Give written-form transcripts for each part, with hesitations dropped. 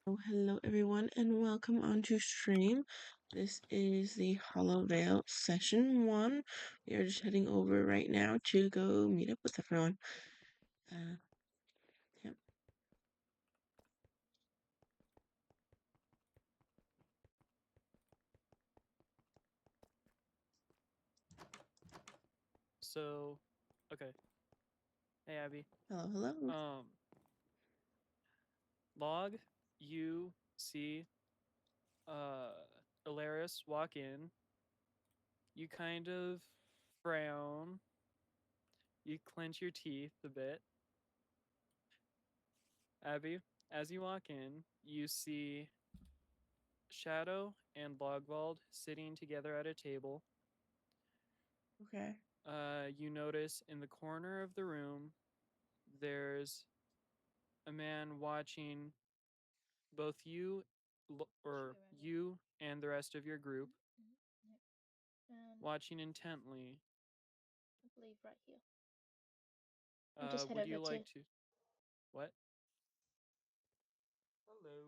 Oh, hello everyone, and welcome onto stream. This is the Hollovail session one. We are just heading over right now to go meet up with everyone. Uh, yep. So, okay. Hey, Abby. Hello, hello. Um, Log, you see, Elaris walk in. You kind of frown. You clench your teeth a bit. Abby, as you walk in, you see Shadow and Logvald sitting together at a table. Okay. You notice in the corner of the room, there's a man watching both you or you and the rest of your group And watching intently. I believe right here. I'll just head Would over you to. like to? What? Hello.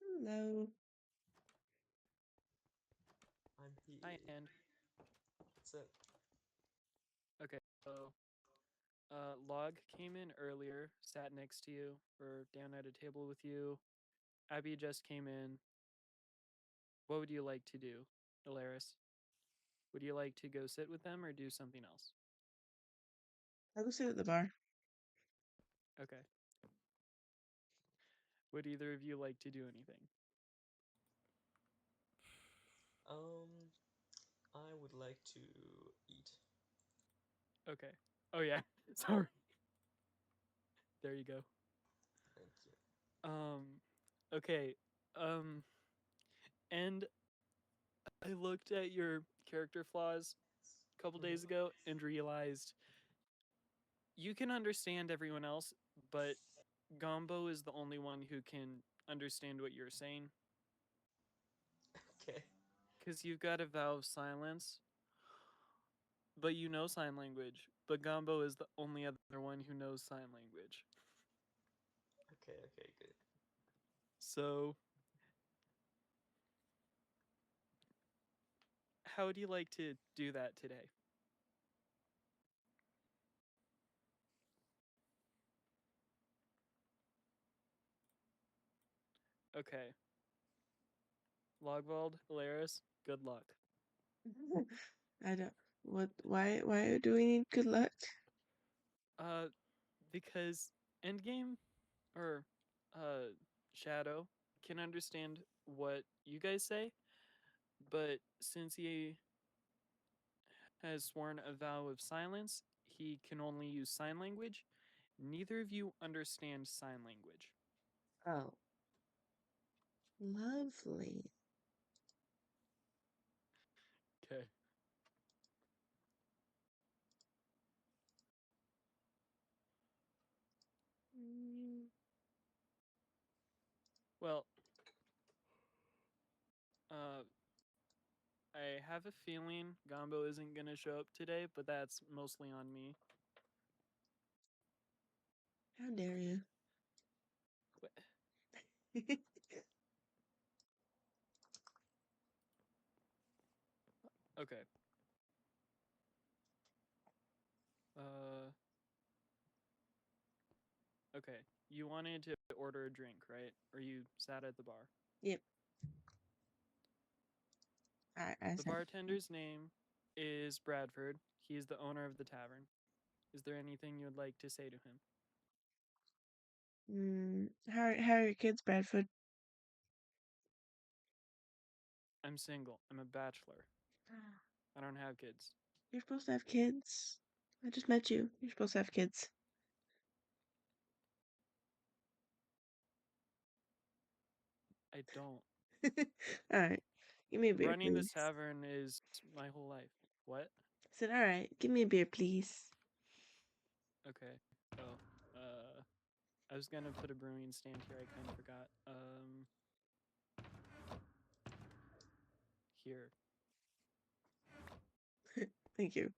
Hello. I'm here. Hi, and What's up? okay. So, Log came in earlier, sat next to you, or down at a table with you. Abby just came in. What would you like to do, Elaris? Would you like to go sit with them or do something else? I'll go sit at the bar. Okay. Would either of you like to do anything? I would like to eat. Okay. Oh yeah. Sorry. There you go. Thank you. Okay. Um and I looked at your character flaws a couple days ago and realized you can understand everyone else, but Gombo is the only one who can understand what you're saying. Okay. Because you've got a vow of silence, but you know sign language. But Gombo is the only other one who knows sign language. Okay, good. So, how would you like to do that today? Okay. Logvald, Elaris, good luck. I don't. What? Why do we need good luck? Uh, because Endgame or Shadow can understand what you guys say, but since he has sworn a vow of silence, he can only use sign language. Neither of you understand sign language. Oh, lovely. Okay. Mm, Well, uh, I have a feeling Gombo isn't gonna show up today, but that's mostly on me. how dare you? Okay. Uh, okay. You wanted to order a drink, right? Or you sat at the bar? Yep. I The said. bartender's name is Bradford. He's the owner of the tavern. Is there anything you would like to say to him? How are your kids, Bradford? I'm single. I'm a bachelor. I don't have kids. You're supposed to have kids. I just met you. You're supposed to have kids. I don't. Alright. Give me a beer, Running this please. tavern is my whole life. What? I said, alright, give me a beer, please. Okay. Oh, I was gonna put a brewing stand here. I kind of forgot. Here. Thank you.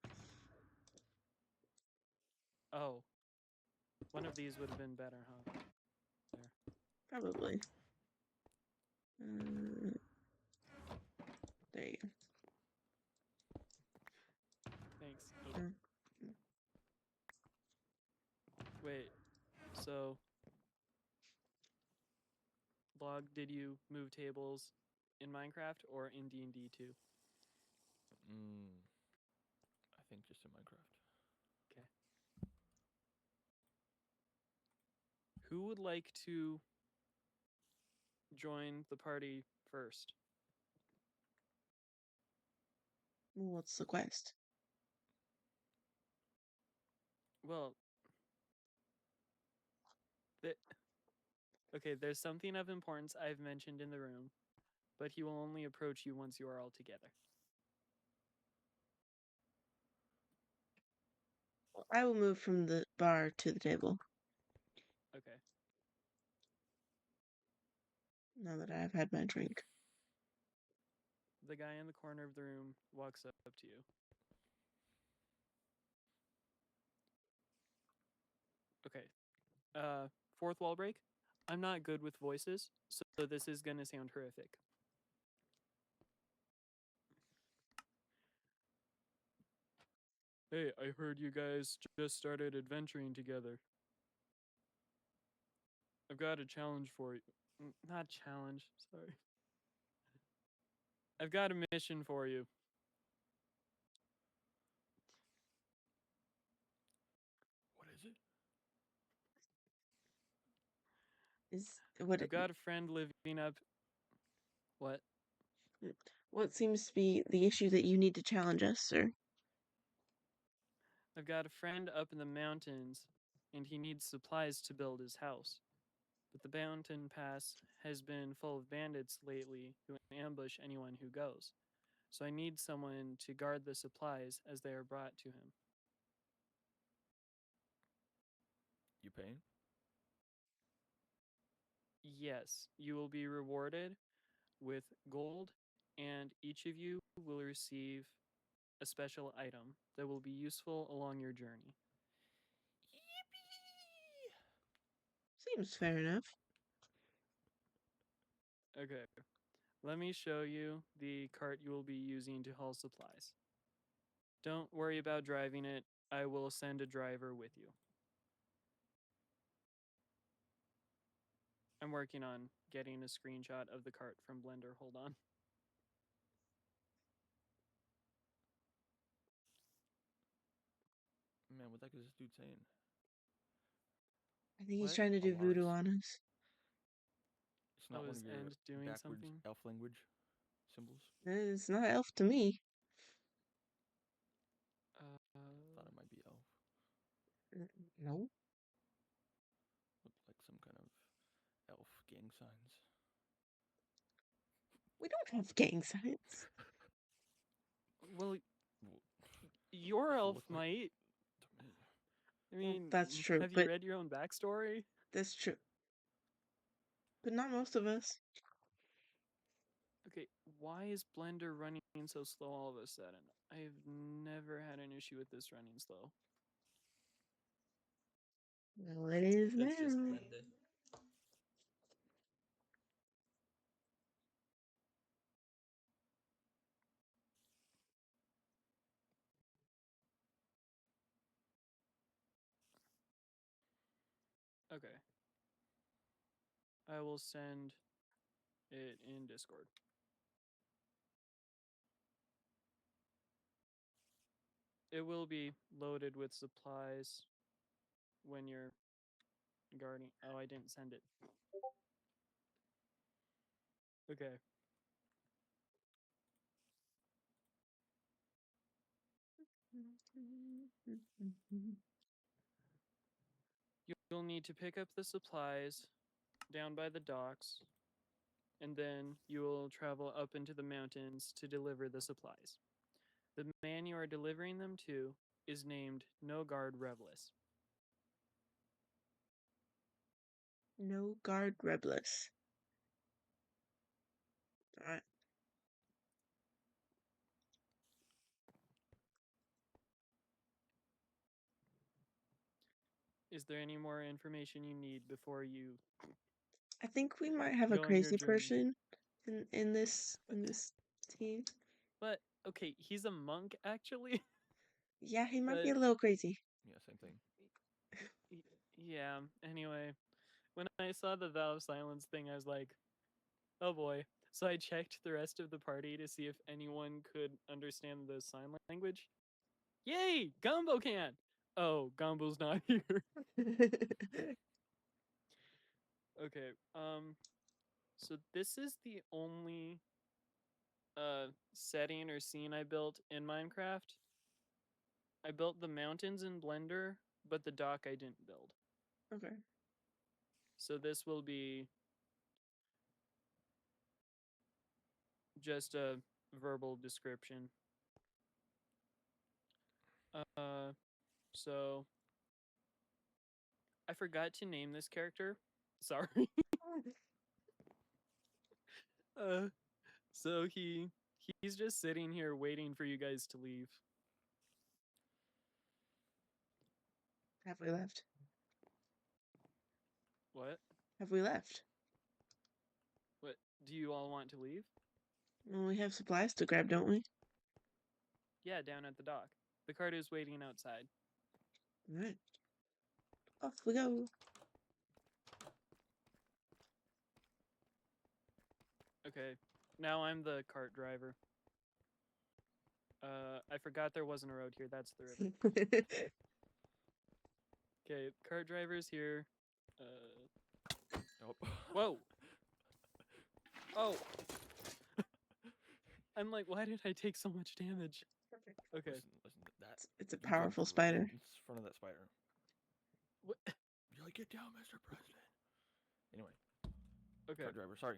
Oh, one of these would have been better, huh? There. Probably. There you go. Thanks. Oh, wait. So, Log, did you move tables in Minecraft or in D&D too? I think just in Minecraft. Okay. Who would like to join the party first? What's the quest? Well, okay, there's something of importance I've mentioned in the room, but he will only approach you once you are all together. I will move from the bar to the table Okay. now that I've had my drink. The guy in the corner of the room walks up to you. Okay. Fourth wall break. I'm not good with voices, so this is gonna sound horrific. Hey, I heard you guys just started adventuring together. I've got a challenge for you. Not challenge, sorry. I've got a mission for you. What is it? Is what I've got a friend living up. what seems to be the issue that you need to challenge us, sir? I've got a friend up in the mountains, and he needs supplies to build his house. But the mountain pass has been full of bandits lately who ambush anyone who goes. So I need someone to guard the supplies as they are brought to him. You paying? Yes, you will be rewarded with gold, and each of you will receive a special item that will be useful along your journey. Seems fair enough. Okay, let me show you the cart you will be using to haul supplies. Don't worry about driving it. I will send a driver with you. I'm working on getting a screenshot of the cart from Blender. Hold on. Man, what the heck is this dude saying? I think he's What? trying to do voodoo Elaris? on us. It's not one is of your End doing backwards something? elf language symbols? It's not elf to me. Thought it might be elf. No. Looked like some kind of elf gang signs. We don't have gang signs. Well, Well, your doesn't elf look like might. to me. I mean, That's true, have you but read your own backstory? that's true. But not most of us. Okay, why is Blender running so slow all of a sudden? I've never had an issue with this running slow. Well, it is That's just now. blended. Okay. I will send it in Discord. It will be loaded with supplies when you're guarding. Oh, I didn't send it. Okay. You'll need to pick up the supplies down by the docks, and then you will travel up into the mountains to deliver the supplies. The man you are delivering them to is named No Guard Revelis. No guard Reblis. Alright. Is there any more information you need before you I think we might have a Go on your crazy journey. person in this team. But okay, he's a monk actually. Yeah, he might be a But- little crazy. Yeah, same thing. Yeah. Anyway, when I saw the Vow of Silence thing, I was like, oh boy. So I checked the rest of the party to see if anyone could understand the sign language. Yay! Gombo can! Oh, Gombo's not here. Okay, so this is the only setting or scene I built in Minecraft. I built the mountains in Blender, but the dock I didn't build. Okay. So this will be just a verbal description. So I forgot to name this character. Sorry. So he's just sitting here waiting for you guys to leave. Have we left? What? Have we left? What? Do you all want to leave? Well, we have supplies to grab, don't we? Yeah, down at the dock. The cart is waiting outside. All right. Off we go. Okay. Now I'm the cart driver. I forgot there wasn't a road here. That's the river. Okay, cart driver's here. Oh. Whoa. Oh. I'm like, why did I take so much damage? Okay. Listen, that. It's a you get powerful spider. right in front of that spider. What? You're like, get down, Mr. President. Anyway, Okay. car driver, sorry.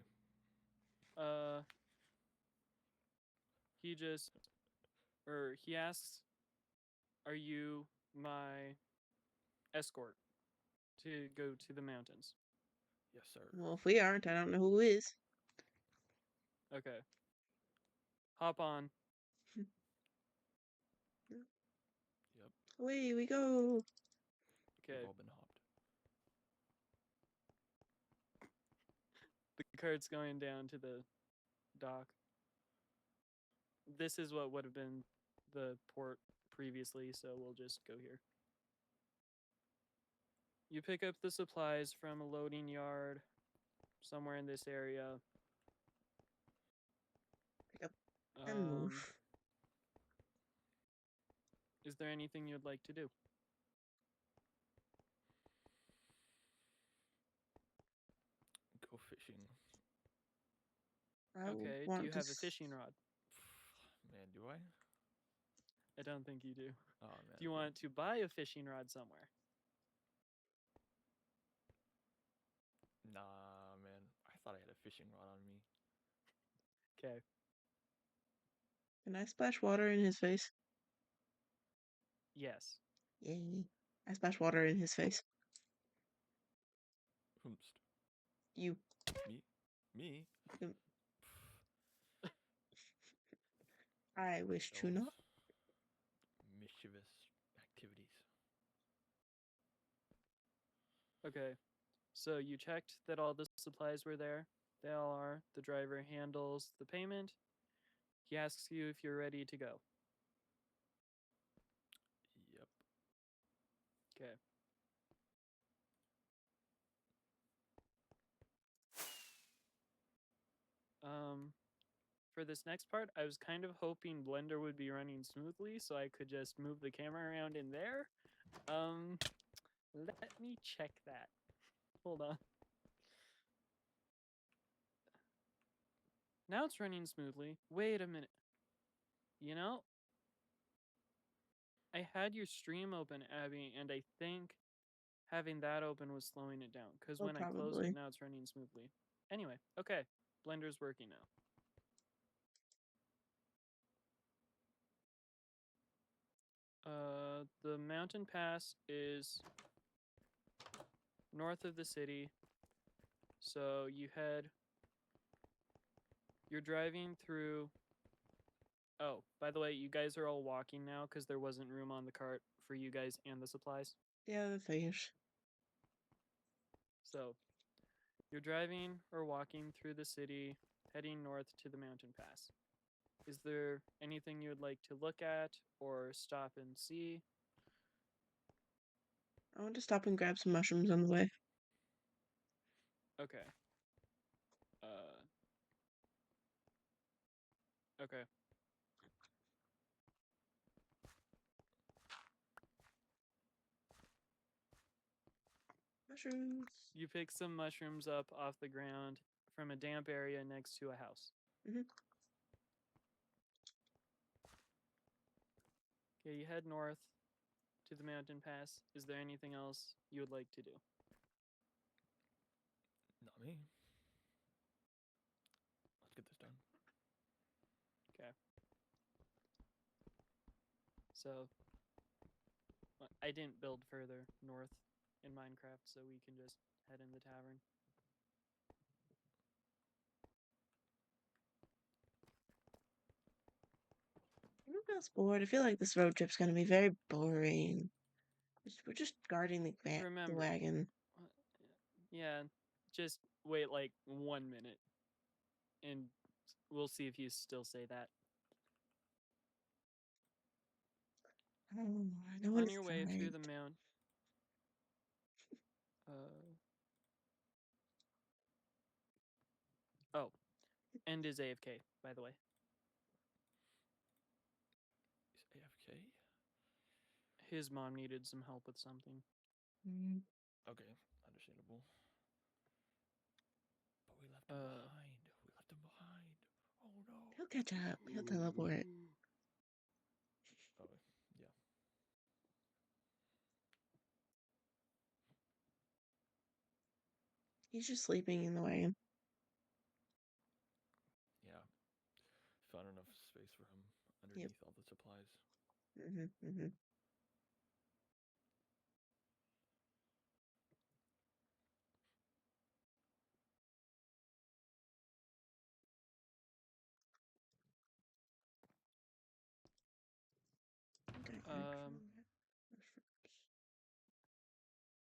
He asks, are you my escort to go to the mountains? Yes, sir. Well, if we aren't, I don't know who is. Okay. Hop on. Yep, Away we go. Okay. we've all been hopped. The cart's going down to the dock. This is what would have been the port previously, so we'll just go here. You pick up the supplies from a loading yard somewhere in this area. Pick up and move. Is there anything you'd like to do? Go fishing. I Okay, do want you to have a fishing rod? Man, do I? I don't think you do. Oh, man. Do you want to buy a fishing rod somewhere? Nah, man. I thought I had a fishing rod on me. Okay. Can I splash water in his face? Yes. Yay. I splash water in his face. Whomst. You. Me? You. I wish to Those not. mischievous activities. Okay. So you checked that all the supplies were there. They all are. The driver handles the payment. He asks you if you're ready to go. Yep. Okay. For this next part, I was kind of hoping Blender would be running smoothly so I could just move the camera around in there. Let me check that. Hold on. Now it's running smoothly. Wait a minute. You know, I had your stream open, Abby, and I think having that open was slowing it down. Because Oh, when I closed probably. it, now it's running smoothly. Anyway, okay. Blender's working now. The mountain pass is north of the city. So you're driving through. Oh, by the way, you guys are all walking now because there wasn't room on the cart for you guys and the supplies. Yeah, the fish. So You're driving or walking through the city, heading north to the mountain pass. Is there anything you would like to look at or stop and see? I want to stop and grab some mushrooms on the way. Okay. Okay. Mushrooms. You pick some mushrooms up off the ground from a damp area next to a house. Mhm. Okay, you head north to the mountain pass. Is there anything else you would like to do? Not me. Let's get this done. Okay. So, I didn't build further north in Minecraft, so we can just head in the tavern. Anyone else bored? I feel like this road trip's gonna be very boring. We're just guarding the Remember, wagon. yeah, just wait like 1 minute, and we'll see if you still say that. Oh, no one On is your way through the kind. mountain, oh, End is AFK, by the way. Is AFK? His mom needed some help with something. Mm. Okay, understandable. But we left him behind. We left him behind. Oh no. He'll catch up. He'll teleport. Oh, yeah. He's just sleeping in the wagon. Yeah. Found enough space for him underneath all the supplies. Mm-hmm.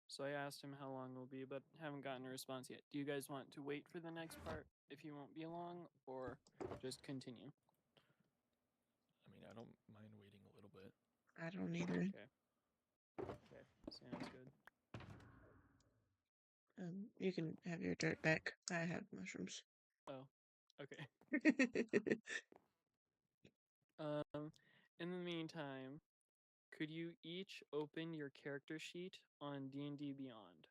So I asked him how long it'll be, but haven't gotten a response yet. Do you guys want to wait for the next part if you won't be long, or just continue? I mean, I don't mind waiting a little bit. I don't either. Okay, sounds good. You can have your dirt back. I have mushrooms. Oh, okay. In the meantime, could you each open your character sheet on D&D Beyond?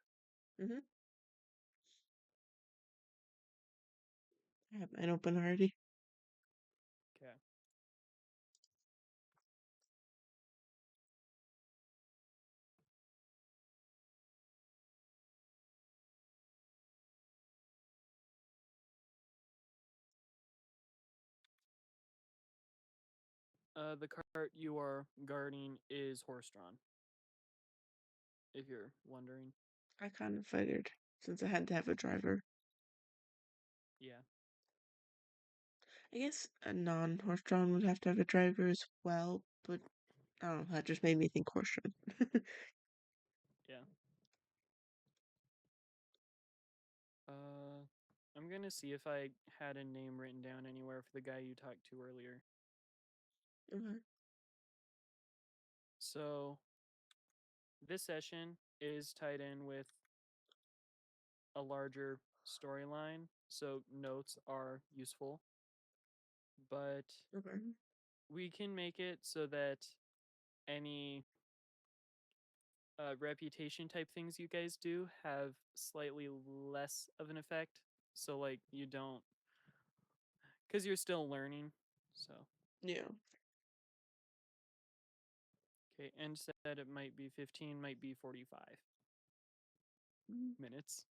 Mm-hmm. I have mine open already. Okay. The cart you are guarding is horse-drawn, if you're wondering. I kind of figured, since I had to have a driver. Yeah. I guess a non-horse-drawn would have to have a driver as well, but I don't know, that just made me think horse-drawn. Yeah. I'm gonna see if I had a name written down anywhere for the guy you talked to earlier. Okay. So, this session is tied in with a larger storyline, so notes are useful. But Okay. we can make it so that any reputation type things you guys do have slightly less of an effect. So, like, you don't, because you're still learning. So, Yeah. okay, and said it might be 15, might be 45 minutes.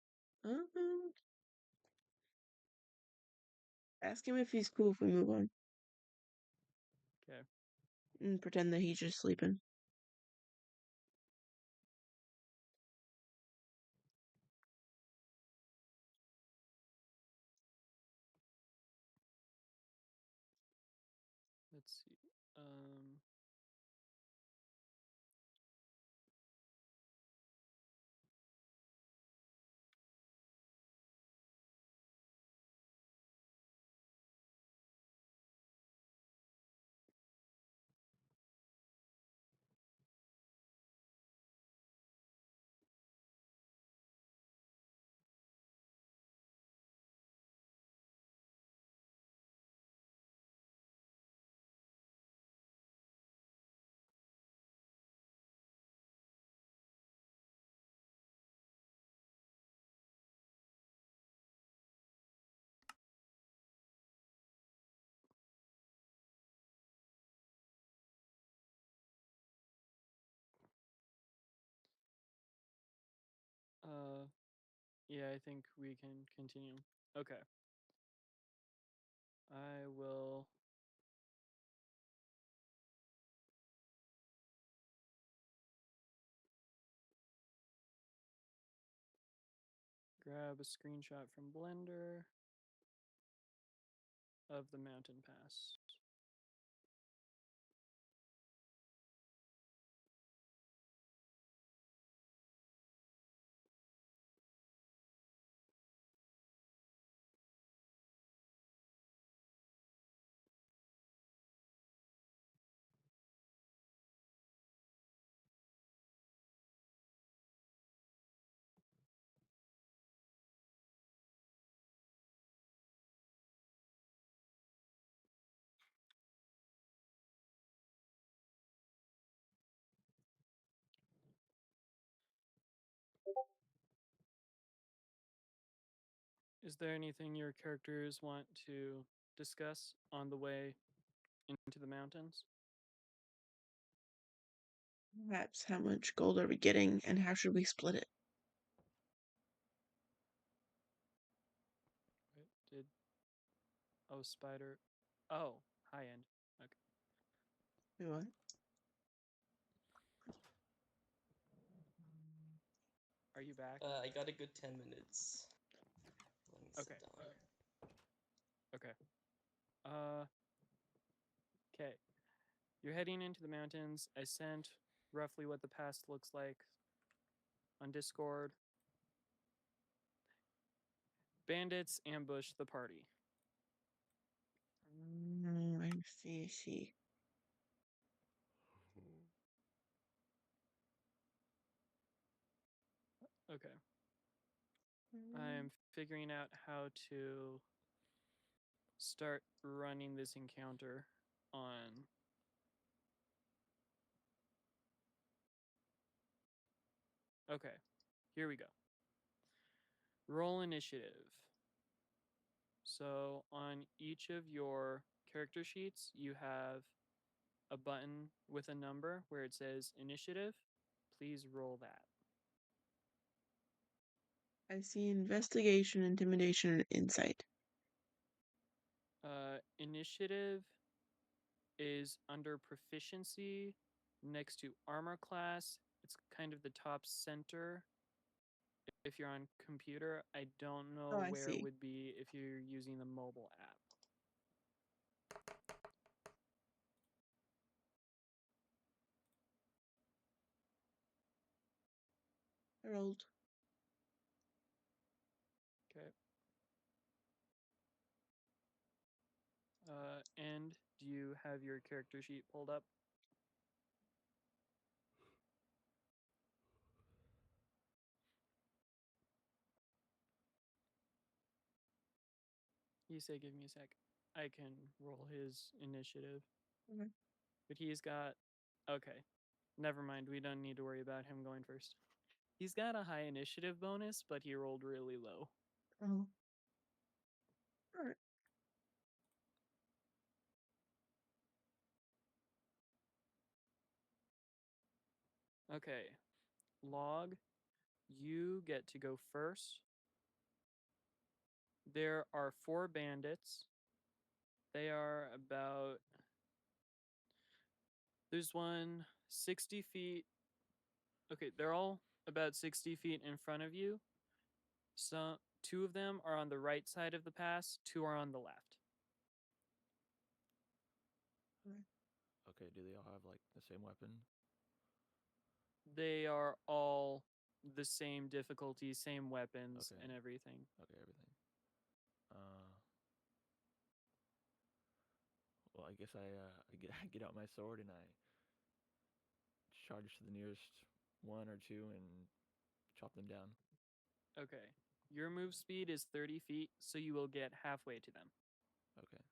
Ask him if he's cool if we move on. Okay. And pretend that he's just sleeping. Let's see. Yeah, I think we can continue. Okay. I will. Grab a screenshot from Blender of the mountain pass. Is there anything your characters want to discuss on the way into the mountains? Perhaps how much gold are we getting and how should we split it? Wait, did. Oh, spider. Oh, high end. Okay. Wait, what? Are you back? I got a good 10 minutes. Let me Okay. sit down. Okay. Okay. You're heading into the mountains. I sent roughly what the pass looks like on Discord. Bandits ambush the party. I see, I see. Okay. I'm figuring out how to start running this encounter on. Okay. Here we go. Roll initiative. So on each of your character sheets, you have a button with a number where it says initiative. Please roll that. I see investigation, intimidation, and insight. Initiative is under proficiency next to armor class. It's kind of the top center if you're on computer. I don't know Oh, I where it see. would be if you're using the mobile app. I rolled. Okay. And do you have your character sheet pulled up? You say give me a sec. I can roll his initiative. Okay. But he's got. Okay. Never mind. We don't need to worry about him going first. He's got a high initiative bonus, but he rolled really low. Oh. Alright. Okay. Log, you get to go first. There are 4 bandits. They are about. There's one 60 feet. Okay, they're all about 60 feet in front of you. So 2 of them are on the right side of the pass, 2 are on the left. Okay, do they all have like the same weapon? They are all the same difficulty, same weapons, Okay. and everything. Okay, everything. Well, I guess I get out my sword and I charge to the nearest 1 or 2 and chop them down. Okay. Your move speed is 30 feet, so you will get halfway to them. Okay.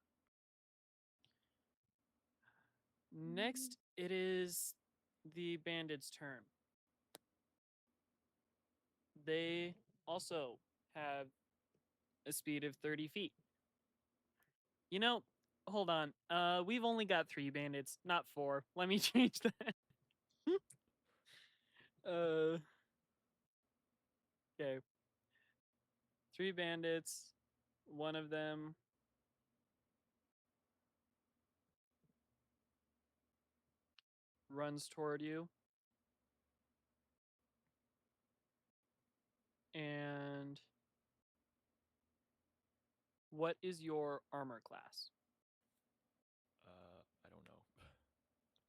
Next, it is the bandits' turn. They also have a speed of 30 feet. You know, hold on. We've only got 3 bandits, not 4. Let me change that. Okay. 3 bandits. One of them runs toward you. And what is your armor class? I don't know.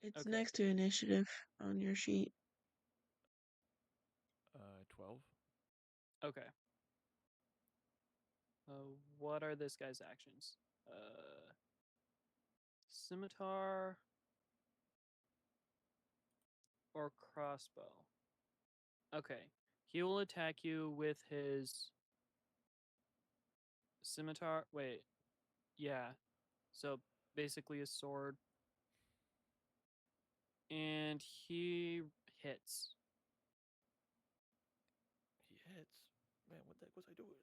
It's Okay. next to initiative on your sheet. 12. Okay. What are this guy's actions? Scimitar or crossbow? Okay. He will attack you with his scimitar. Wait. Yeah. So basically a sword. And he hits. He hits. Man, what the heck was I doing?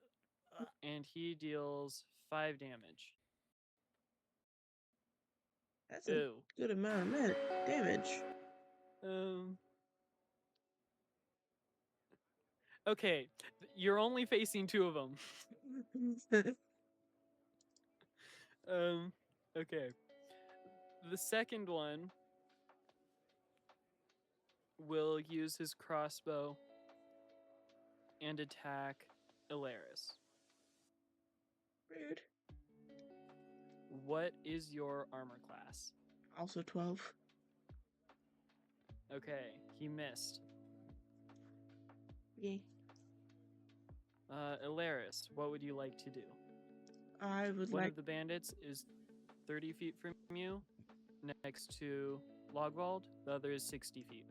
And he deals 5 damage. That's a Ooh. good amount of damage. Okay, you're only facing 2 of them. Okay. The second one will use his crossbow and attack Elaris. Rude. What is your armor class? Also 12. Okay, he missed. Okay. Elaris, what would you like to do? I would One like of the bandits is 30 feet from you, next to Logvald. The other is 60 feet.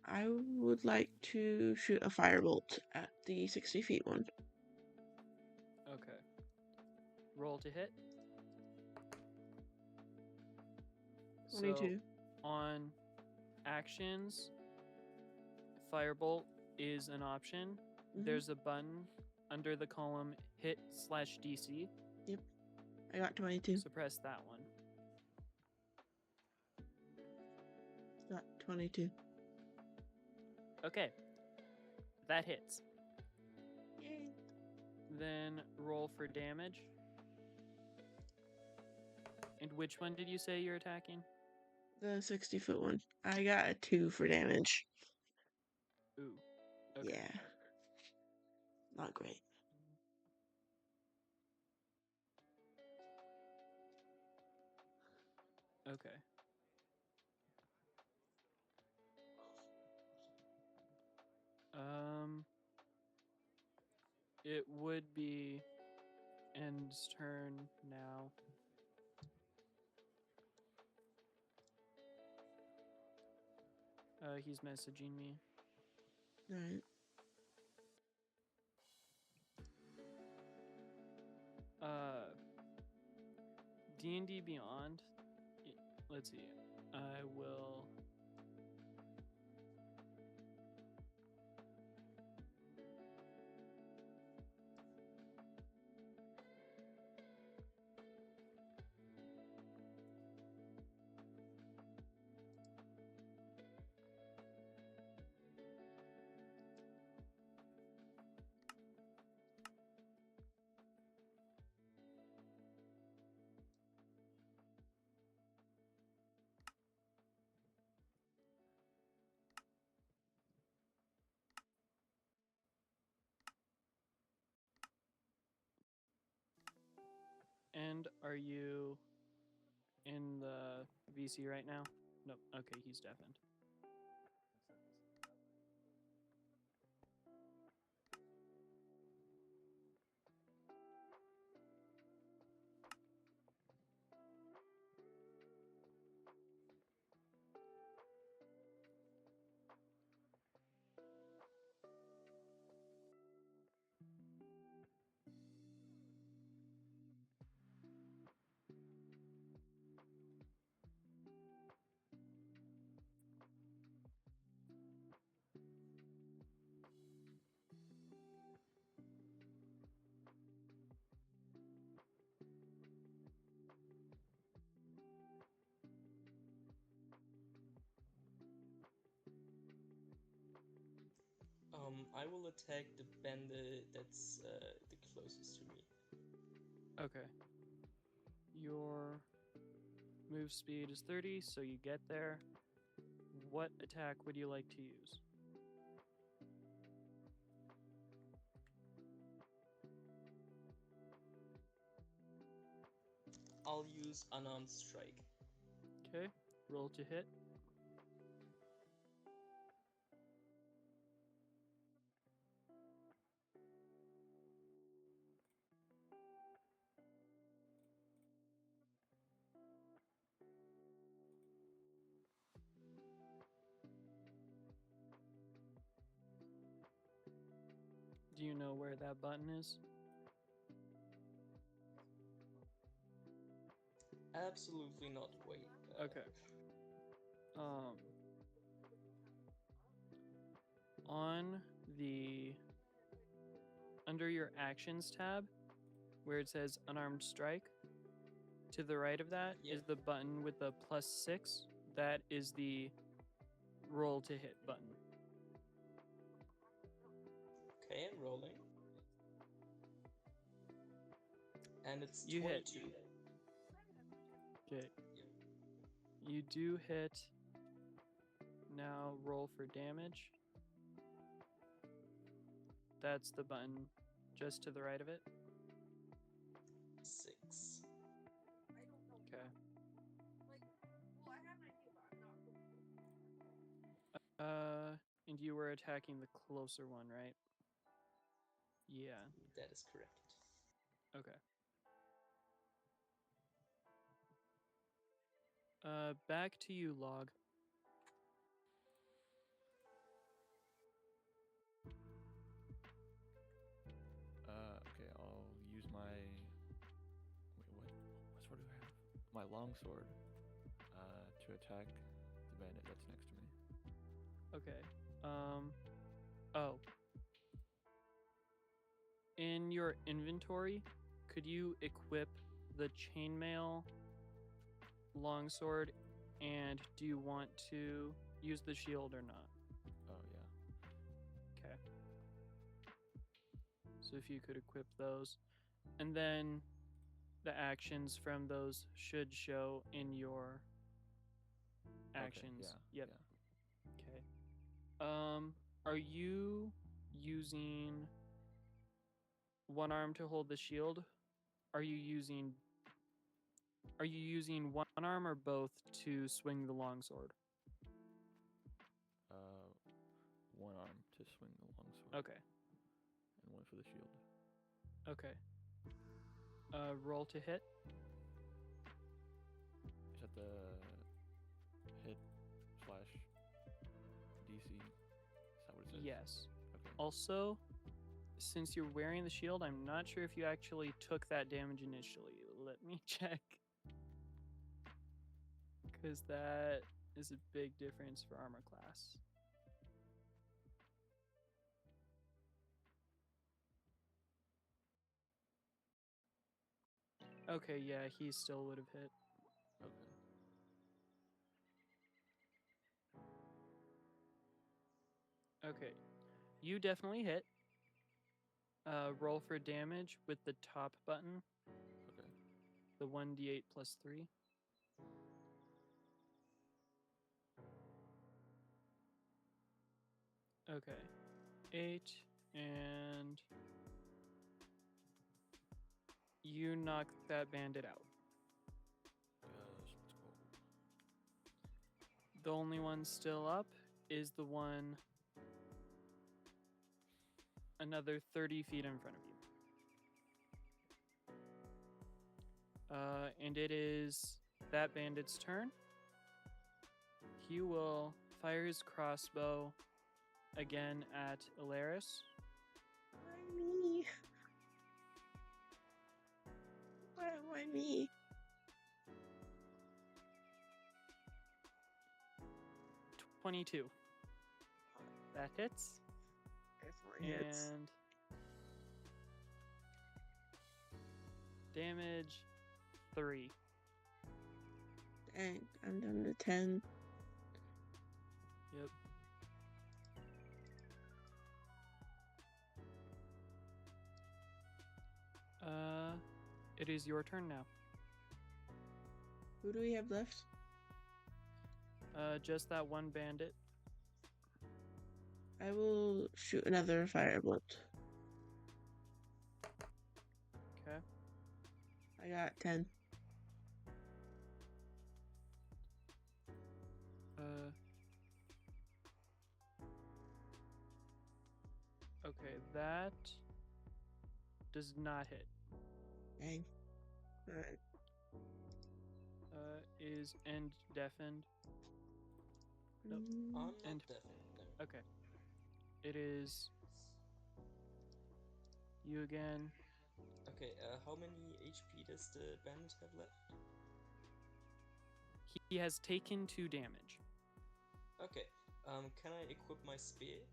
I would like to shoot a firebolt at the 60 feet one. Okay. Roll to hit. 22. So, on actions, firebolt is an option. There's a button under the column hit/DC. Yep. I got 22. Suppress that one. Got 22. Okay. That hits. Yay. Then roll for damage. And which one did you say you're attacking? The 60-foot one. I got a 2 for damage. Ooh. Okay. Yeah. Not great. Okay. It would be End's turn now. He's messaging me. Alright. D&D Beyond. Let's see. I will. And are you in the VC right now? Nope. Okay, he's deafened. I will attack the bandit that's the closest to me. Okay. Your move speed is 30, so you get there. What attack would you like to use? I'll use unarmed strike. Okay. Roll to hit. Do you know where that button is? Absolutely not. Wait. Okay. On the under your actions tab, where it says unarmed strike, to the right of that is Yep. the button with the +6. That is the roll to hit button. Okay, I'm rolling. And it's You hit. 22. Okay. Yep. You do hit. Now roll for damage. That's the button just to the right of it. 6. Okay. And you were attacking the closer one, right? Yeah. That is correct. Okay. Back to you, Log. Okay, I'll use my. Wait, what sword do I have? My longsword. To attack the bandit that's next to me. Okay. Oh. In your inventory, could you equip the chainmail longsword, and do you want to use the shield or not? Oh yeah. Okay. So if you could equip those, and then the actions from those should show in your actions. Okay, Yep. Yeah. Okay. Are you using one arm to hold the shield? Are you using one arm or both to swing the longsword? One arm to swing the longsword. Okay. And one for the shield. Okay. Roll to hit. Is that the hit / DC? Is that what it says? Yes. Okay. Also, since you're wearing the shield, I'm not sure if you actually took that damage initially. Let me check. Because that is a big difference for armor class. Okay, yeah, he still would have hit. Okay. Okay. You definitely hit. Roll for damage with the top button. Okay. The 1d8 plus 3. Okay. 8, and you knock that bandit out. Let's go. The only one still up is the one another 30 feet in front of you. And it is that bandit's turn. He will fire his crossbow again at Elaris. Why me? Why me? .22. That hits. Definitely hits. And damage 3. Dang, I'm down to 10. Yep. It is your turn now. Who do we have left? Just that one bandit. I will shoot another firebolt. Okay. I got 10. Okay, that does not hit. Dang. Alright. Is end deafened? Nope. Mm, I'm not And- deafened, no. Okay. It is you again. Okay, how many HP does the bandit have left? He has taken 2 damage. Okay, can I equip my spear?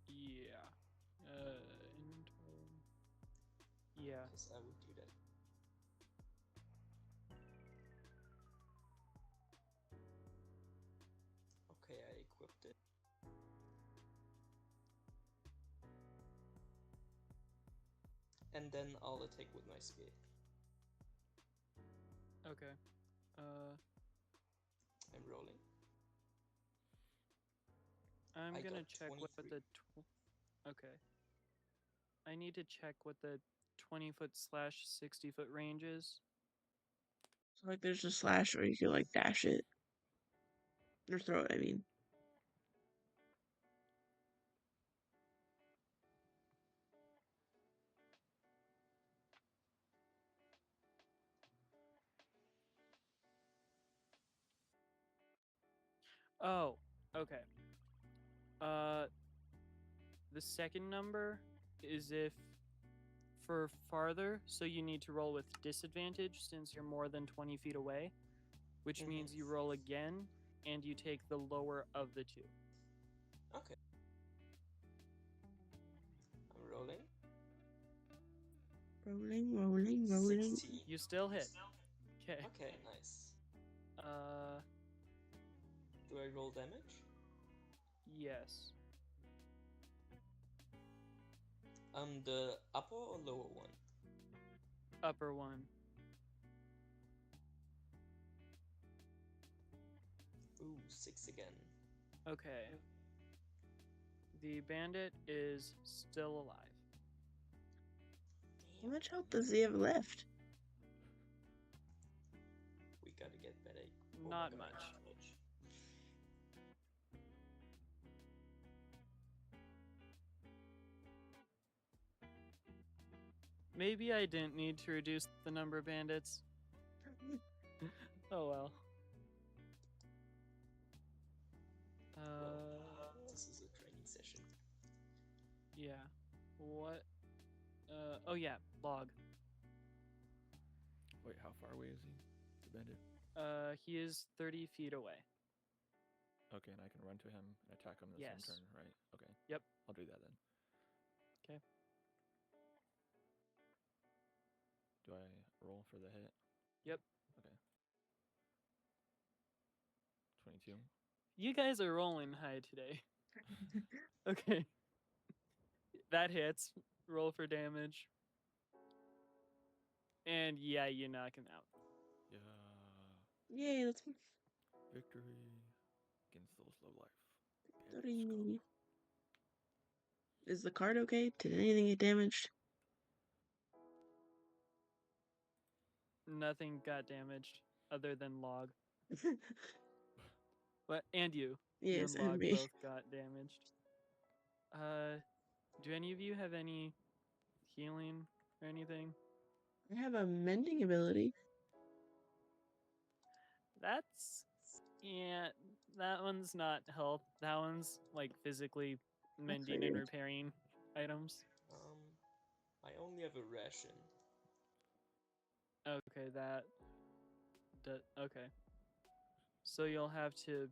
Yeah. Yeah. Because I would do that. Okay, I equipped it. And then I'll attack with my spear. Okay. I'm rolling. I'm I gonna got check what 23. the. Okay. I need to check what the 20-foot / 60-foot range is. so like there's a slash or you can like dash it. Or throw it, I mean. Oh, okay. The second number is if for farther, so you need to roll with disadvantage since you're more than 20 feet away, which means you roll again and you take the lower of the 2. Okay. I'm rolling. Rolling. 16. You still hit. Okay. Okay, nice. Do I roll damage? Yes. The upper or lower one? Upper one. Ooh, 6 again. Okay. The bandit is still alive. How much health does he have left? We gotta get better. Oh my Not God, much. damage. Maybe I didn't need to reduce the number of bandits. Oh well. This is a training session. Yeah. What? Oh yeah, log. Wait, how far away is he? The bandit? He is 30 feet away. Okay, and I can run to him and attack him in the Yes. same turn, right? Okay. Yep. I'll do that then. Okay. Do I roll for the hit? Yep. Okay. 22. You guys are rolling high today. Okay. That hits. Roll for damage. And yeah, you knock him out. Yeah. Yay, let's go. Victory against those low life. Victory. Is the card okay? Did anything get damaged? Nothing got damaged other than log. But and you. Yes, you and and log me. both got damaged. Do any of you have any healing or anything? I have a mending ability. That's yeah, that one's not health. That one's like physically mending and figured. repairing items. I only have a ration. Okay, okay. So you'll have to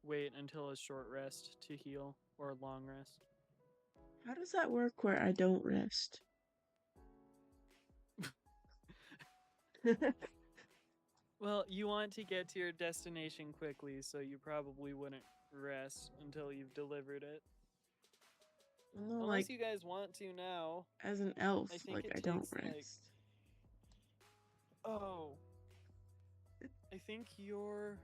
wait until a short rest to heal or a long rest. How does that work where I don't rest? Well, you want to get to your destination quickly, so you probably wouldn't rest until you've delivered it. No, Unless like you guys want to now. as an elf, I think like it I don't takes, like- rest. Oh. I think you're...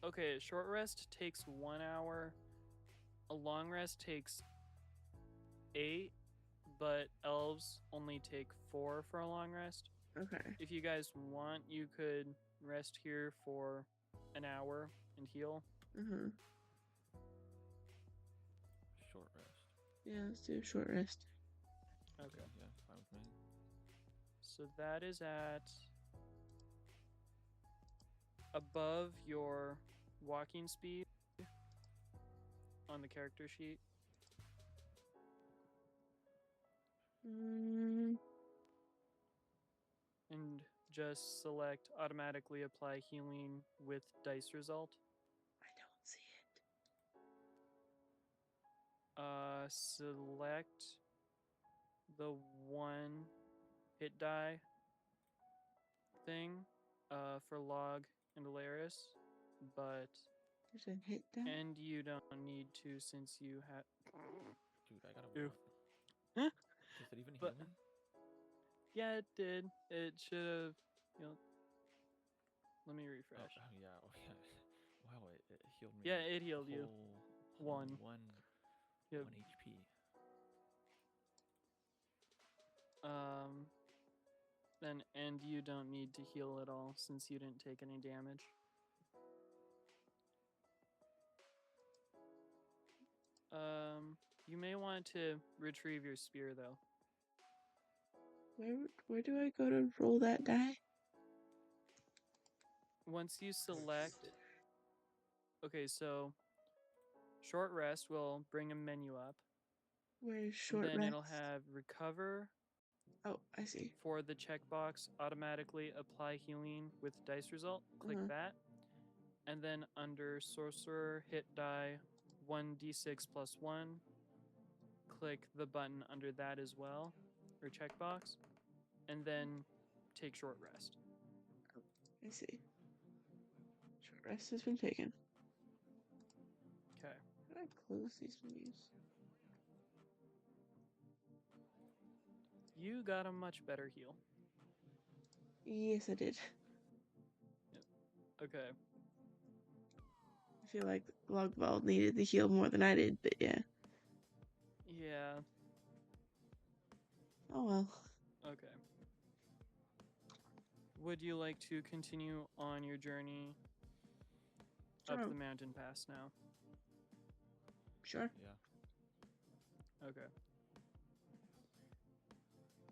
Okay, a short rest takes 1 hour. A long rest takes 8, but elves only take 4 for a long rest. Okay. If you guys want, you could rest here for an hour and heal. Uh-huh. Short rest. Yeah, let's do a short rest. Okay. Yeah, fine with me. So that is at above your walking speed on the character sheet. Mm, And just select automatically apply healing with dice result. I don't see it. Select the one hit die thing for Log and Elaris, but There's a hit die. and you don't need to since you have. Dude, I gotta Ew. walk. Huh? Does it even But- heal me? Yeah, it did. It should have. Let me Oh, refresh. oh, yeah. Oh, yeah. Wow, it healed me. Yeah, it healed you. One. One. 1 Yep. HP. Then and you don't need to heal at all since you didn't take any damage. You may want to retrieve your spear though. Where do I go to roll that die? Once you select, okay, so short rest will bring a menu up. Where's short And then rest? it'll have recover Oh, I see. for the checkbox, automatically apply healing with dice result. Click Uh-huh. that. And then under sorcerer, hit die 1d6 plus 1. Click the button under that as well, or checkbox. And then take short rest. I see. Short rest has been taken. Okay. How do I close these menus? You got a much better heal. Yes, I did. Okay. I feel like Logvald needed the heal more than I did, but yeah. Yeah. Oh well. Okay. Would you like to continue on your journey up Sure. the mountain pass now? Sure. Yeah. Okay.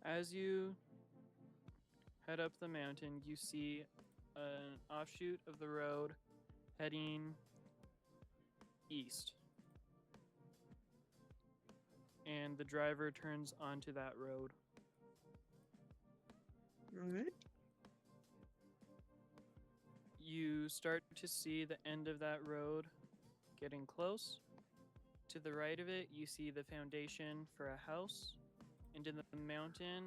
As you head up the mountain, you see an offshoot of the road heading east. And the driver turns onto that road. Alright. You start to see the end of that road getting close. To the right of it, you see the foundation for a house. And in the mountain,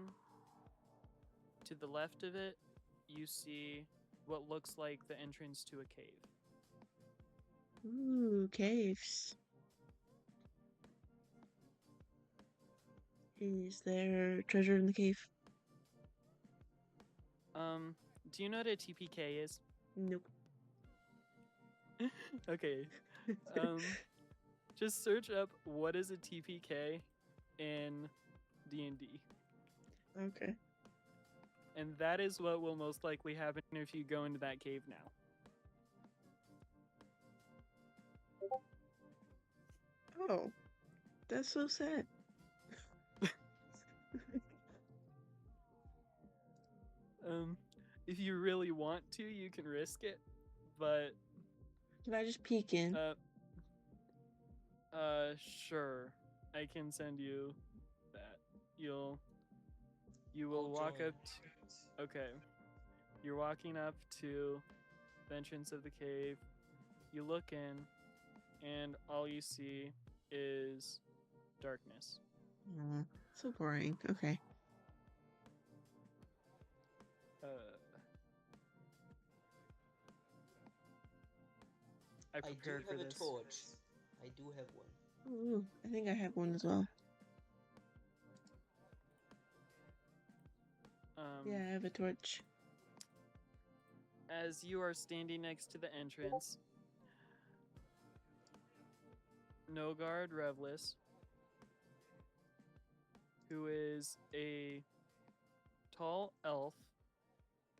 to the left of it, you see what looks like the entrance to a cave. Ooh, caves. Is there treasure in the cave? Do you know what a TPK is? Nope. Okay. Just search up what is a TPK in DnD. Okay. And that is what will most likely happen if you go into that cave now. Oh. That's so sad. If you really want to, you can risk it, but Can I just peek in? sure. I can send you that. You will I'll walk join. up okay. You're walking up to the entrance of the cave. You look in and all you see is darkness. Aw, so boring. Okay. I I do prepared for have a this. torch. I do have one. Ooh, I think I have one as well. Yeah, I have a torch. As you are standing next to the entrance, Nogard Revlis, who is a tall elf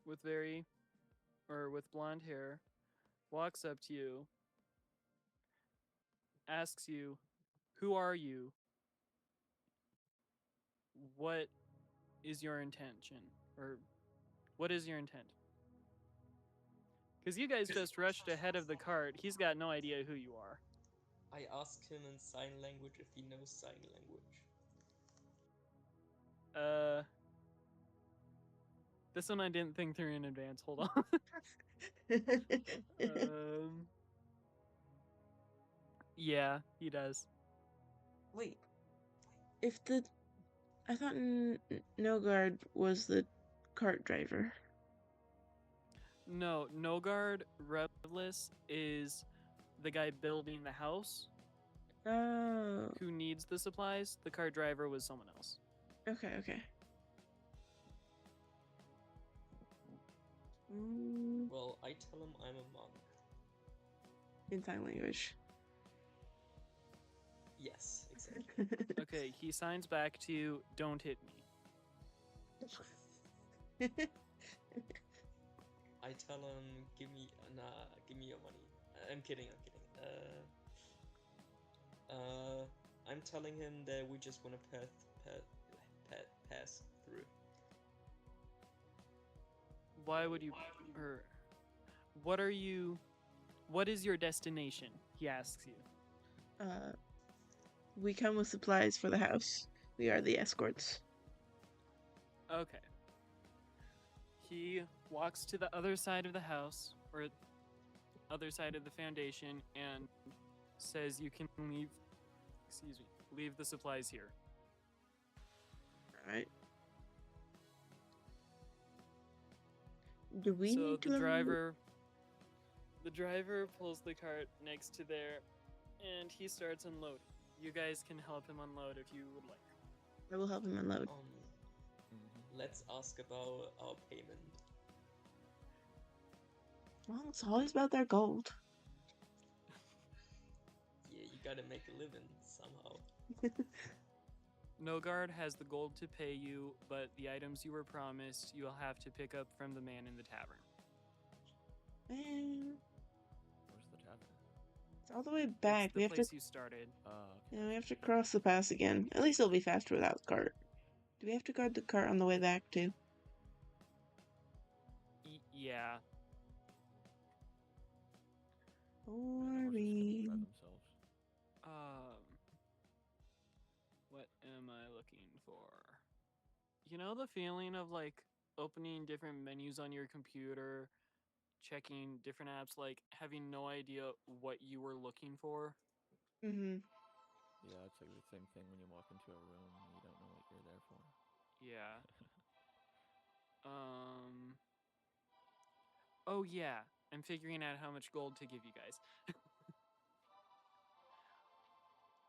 with with blonde hair, walks up to you, asks you, "Who are you? What is your intention?" Or what is your intent? Because you guys just rushed ahead of the cart. He's got no idea who you are. I asked him in sign language if he knows sign language. This one I didn't think through in advance. Hold on. Yeah, he does. Wait. I thought Nogard was the cart driver. No, Nogard Revlis is the guy building the house Oh. who needs the supplies. The cart driver was someone else. Okay. Well, I tell him I'm a monk. In sign language. Yes, exactly. Okay, he signs back to you, "Don't hit me." I tell him, give me your money. I'm kidding. I'm telling him that we just want to pass through. Why would you... What is your destination? He asks you. We come with supplies for the house. We are the escorts. Okay. He walks to the other side of the house, or other side of the foundation, and says you can leave the supplies here. Alright. Do we So need to the driver pulls the cart next to there, and he starts unloading. You guys can help him unload if you would like. I will help him unload. Let's ask about our payment. Well, it's always about their gold. Yeah, you gotta make a living somehow. Nogard has the gold to pay you, but the items you were promised you'll have to pick up from the man in the tavern. Man, Where's the tavern? it's all the way back. It's the place you started. Okay. Yeah, we have to cross the pass again. At least it'll be faster without the cart. Do we have to guard the cart on the way back too? Yeah. Boring. What am I looking for? You know the feeling of like opening different menus on your computer, checking different apps, like having no idea what you were looking for? Mm-hmm. Yeah, it's like the same thing when you walk into a room and you don't know what you're there for. Yeah. Oh yeah, I'm figuring out how much gold to give you guys.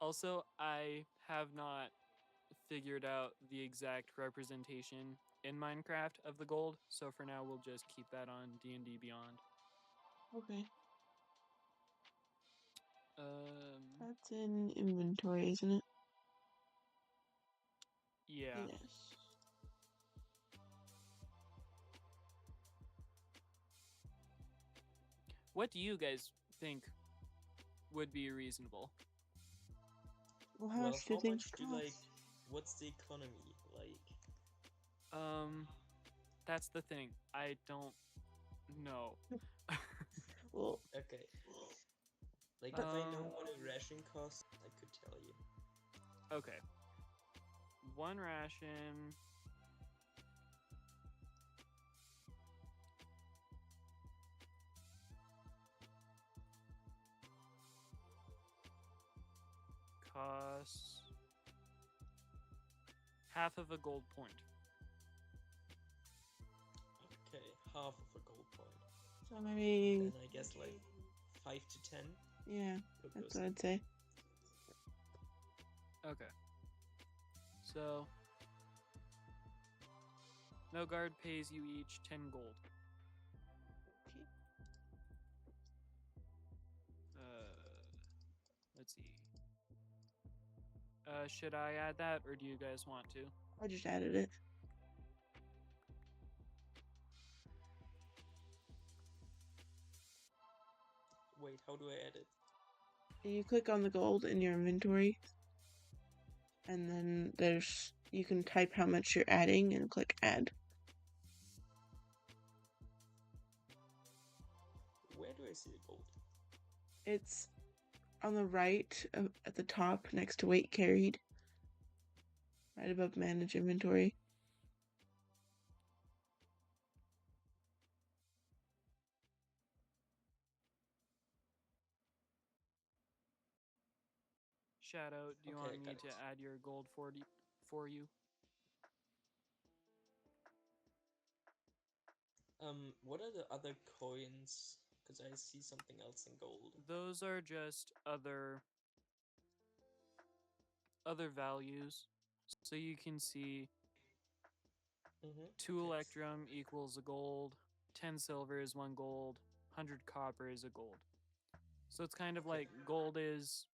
Also, I have not figured out the exact representation in Minecraft of the gold, so for now we'll just keep that on D&D Beyond. Okay. That's in inventory, isn't it? Yeah. Yes. What do you guys think would be reasonable? Well, how much do you think it costs? What's the economy like? That's the thing. I don't know. Well, okay. Like, if I know what a ration costs, I could tell you. Okay. One ration... costs half of a gold point. Okay, half of a gold point. so maybe... Then I guess like 5 to 10. Yeah, that's what I'd say. Okay. So, no guard pays you each 10 gold. Okay. Let's see. Should I add that, or do you guys want to? I just added it. Wait, how do I add it? You click on the gold in your inventory, and then you can type how much you're adding and click add. Where do I see the gold? It's on the right at the top next to weight carried, right above manage inventory. Shadow, do you Okay, want me got to it. add your gold for you? What are the other coins? Because I see something else in gold. Those are just other values. So you can see 2 Okay. electrum equals a gold, 10 silver is 1 gold, 100 copper is a gold. So it's kind of Okay. like gold is,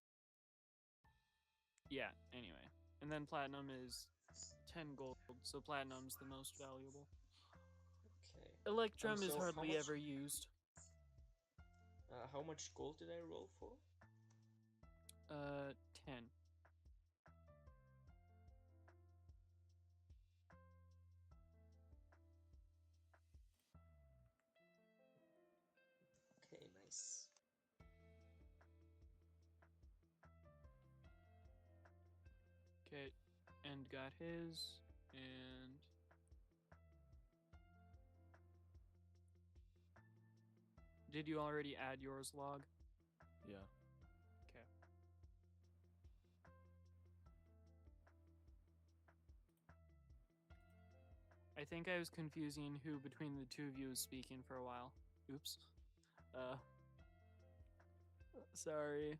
yeah, anyway. And then platinum is 10 gold, so platinum's the most valuable. Okay. Electrum is So hardly ever used. How much gold did I roll for? 10. Okay, nice. Okay, and got his, and did you already add yours, Log? Yeah. Okay. I think I was confusing who between the two of you was speaking for a while. Oops. Sorry.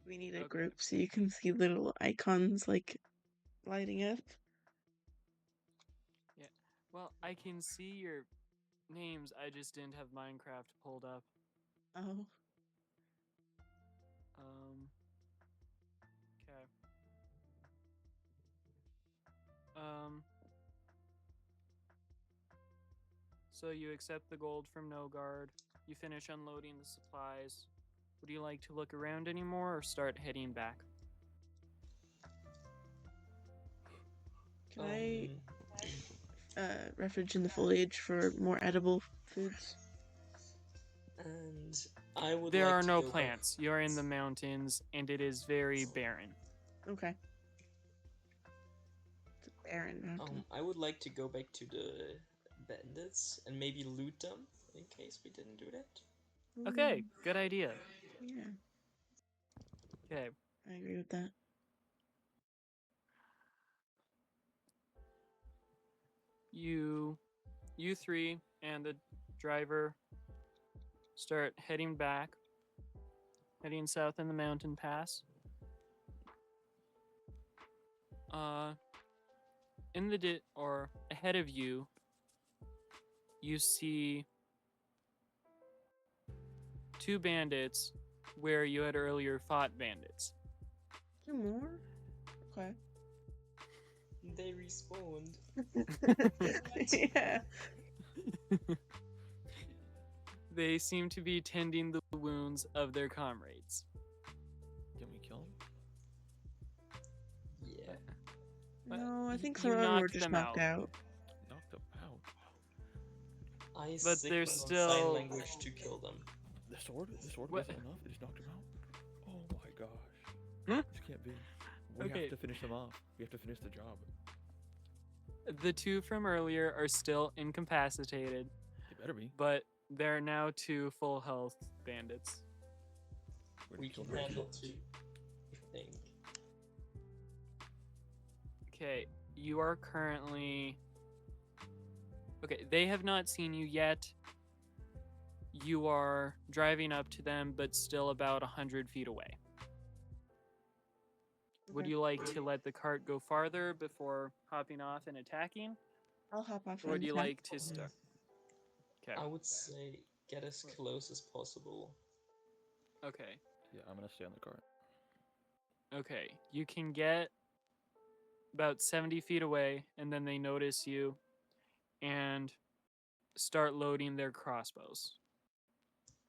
We need a Okay. group so you can see little icons like lighting up. Yeah. Well, I can see your names. I just didn't have Minecraft pulled up. Oh. Okay. So you accept the gold from No Guard. You finish unloading the supplies. Would you like to look around anymore or start heading back? Can I refuge in the foliage for more edible foods? And I would There like are to no go plants. You're in the mountains and it is very barren. Okay. It's a barren mountain. I would like to go back to the bandits and maybe loot them in case we didn't do that. Okay, good idea. Yeah, Okay. I agree with that. You three and the driver start heading back, heading south in the mountain pass. In the or ahead of you, you see 2 bandits where you had earlier fought bandits. 2 more? Okay. They respawned. Yeah. They seem to be tending the wounds of their comrades. Can we kill him? Yeah. But No, I think you some of them were knocked just them knocked out. Knocked them out. I But they're signaled still- sign language to kill them. The sword What? wasn't enough. It just knocked him out. Oh my gosh. Huh? This can't be. We Okay. have to finish them off. We have to finish the job. The 2 from earlier are still incapacitated, They better be. but they're now 2 full health bandits. We're We gonna kill can them. handle 2, I think. Okay, you are currently... Okay, they have not seen you yet. you are driving up to them, but still about 100 feet away. Would Okay. you like to let the cart go farther before hopping off and attacking? I'll hop off Or would and you attack. like to start? Okay. I would say get as close as possible. Okay. Yeah, I'm gonna stay on the cart. Okay. You can get about 70 feet away, and then they notice you and start loading their crossbows.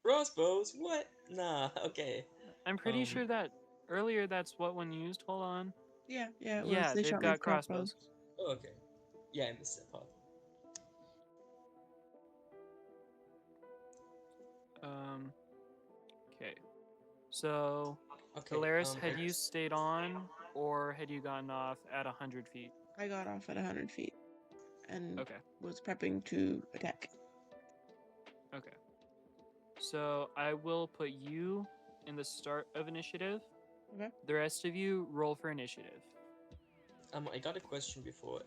Crossbows? What? Nah, okay. I'm pretty sure that earlier that's what one used. Hold on. Yeah, it was. Yeah, They they've shot me got with crossbows. Oh, okay. Yeah, I missed that part. Okay. So, Okay. Elaris, had you stayed on, or had you gotten off at 100 feet? I got off at 100 feet and Okay. was prepping to attack. Okay. So I will put you in the start of initiative. Okay. The rest of you roll for initiative. I got a question before.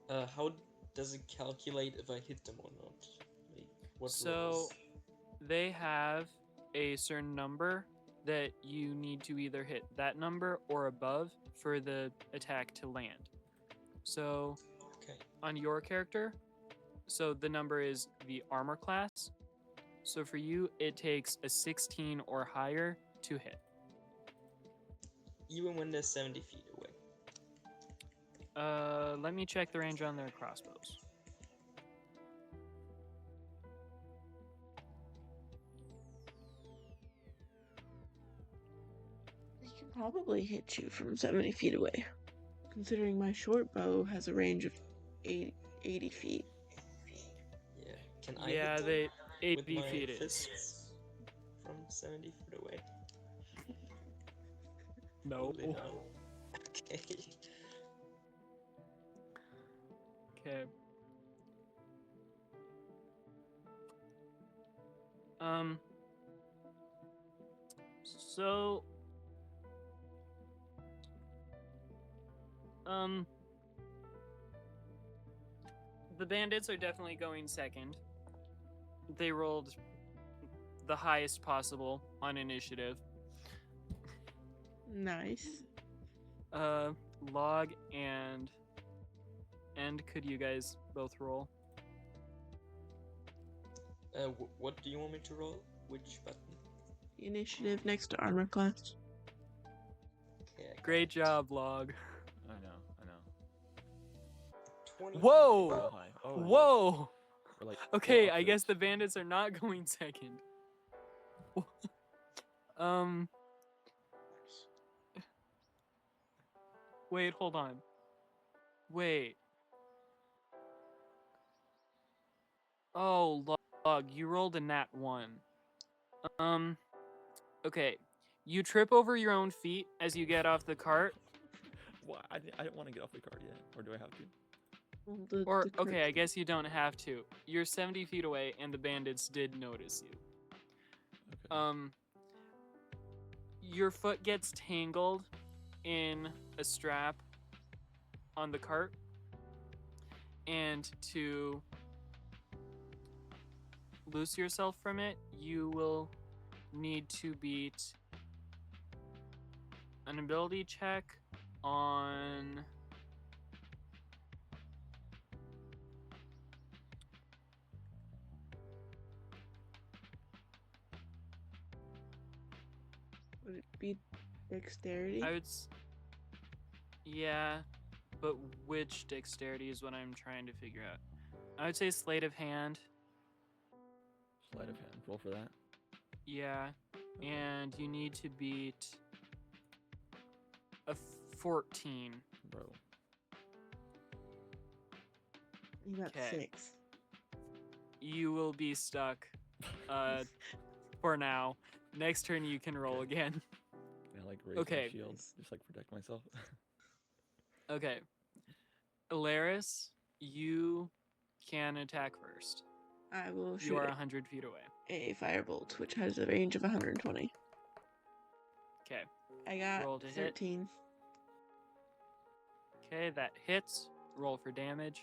How does it calculate if I hit them or not? Like, what So rolls? they have a certain number that you need to either hit that number or above for the attack to land. So Okay. on your character, so the number is the armor class. So for you, it takes a 16 or higher to hit. Even when they're 70 feet away. Let me check the range on their crossbows. They can probably hit you from 70 feet away, considering my short bow has a range of 80 feet. Yeah. Can I Yeah, hit them they with 80 my feet is. fists from 70 feet away? No. Probably no. Okay. Okay. So the bandits are definitely going second. They rolled the highest possible on initiative. Nice. Log and End, could you guys both roll? What do you want me to roll? Which button? The initiative next to armor class. Okay, I got Great it. job, Log. I know. 25. Whoa! So high. Oh, Whoa! We're like Okay, we're I guess the opposites. bandits are not going second. Wait, hold on. Wait. Oh, Log, you rolled a nat 1. Okay. You trip over your own feet as you get off the cart. Why? I didn't want to get off the cart yet. Or do I have to? Well, Or, the okay, I guess you don't have to. You're 70 feet away, and the bandits did notice you. Okay. Your foot gets tangled in a strap on the cart, and to loose yourself from it, you will need to beat an ability check on would it be dexterity? yeah, but which dexterity is what I'm trying to figure out. I would say sleight of hand. Sleight of hand. Roll for that. Yeah, and you need to beat a 14. Bro. You got 'Kay. 6. You will be stuck for now. Next turn you can roll again. I like raise Okay. my shield. Just like protect myself. Okay. Elaris, you can attack first. I will You shoot are 100 feet away. a firebolt, which has a range of 120. Okay. I got Roll to hit. 13. Okay, that hits. Roll for damage.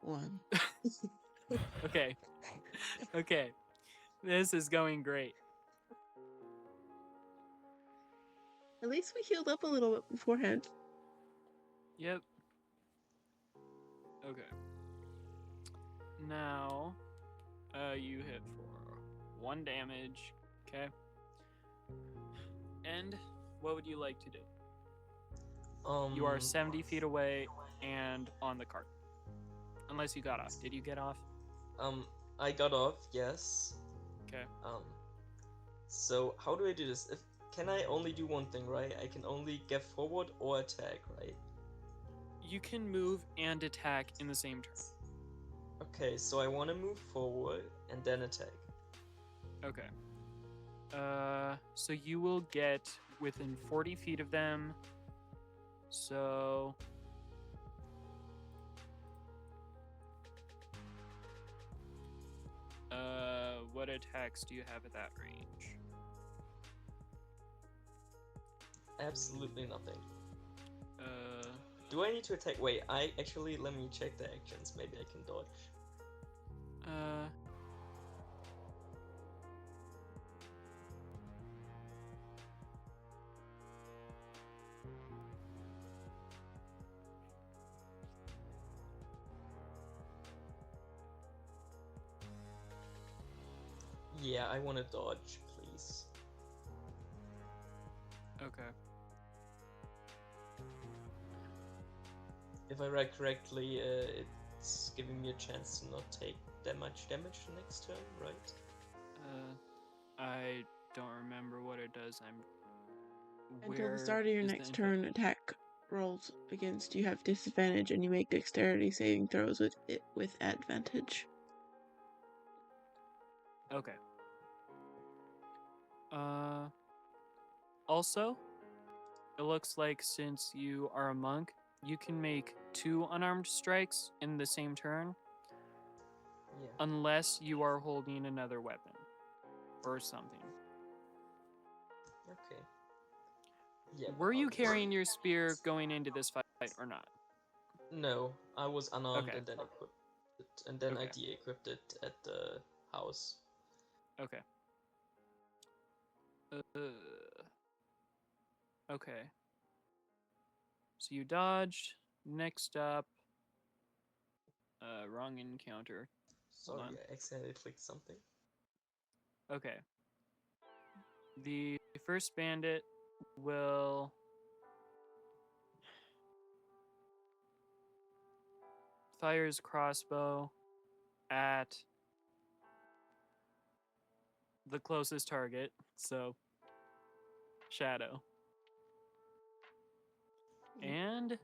1. Okay. Okay. This is going great. At least we healed up a little bit beforehand. Yep. Okay. Now, you hit for 1 damage. Okay. And what would you like to do? You are 70 feet away and on the cart. Unless you got off. Did you get off? I got off, yes. Okay. So how do I do this? Can I only do one thing, right? I can only get forward or attack, right? You can move and attack in the same turn. Okay, so I want to move forward and then attack. Okay. So you will get within 40 feet of them. So... what attacks do you have at that range? Absolutely nothing. Uh... Do I need to attack? Wait, let me check the actions. Maybe I can dodge. Yeah, I want to dodge, please. Okay. If I read correctly, it's giving me a chance to not take that much damage next turn, right? I don't remember what it does. Until the start of your next turn, attack rolls against you have disadvantage and you make dexterity saving throws with advantage. Okay. Also, it looks like since you are a monk, you can make 2 unarmed strikes in the same turn. Yeah. Unless you are holding another weapon or something. Okay. Yeah. Were you carrying your spear going into this fight or not? No, I was unarmed Okay. and then equipped it, and then I Okay. de-equipped it at the house. Okay. Okay. So you dodged. Next up, wrong encounter. Hold Sorry, on. I accidentally clicked something. Okay. The first bandit will fire his crossbow at the closest target, so Shadow. And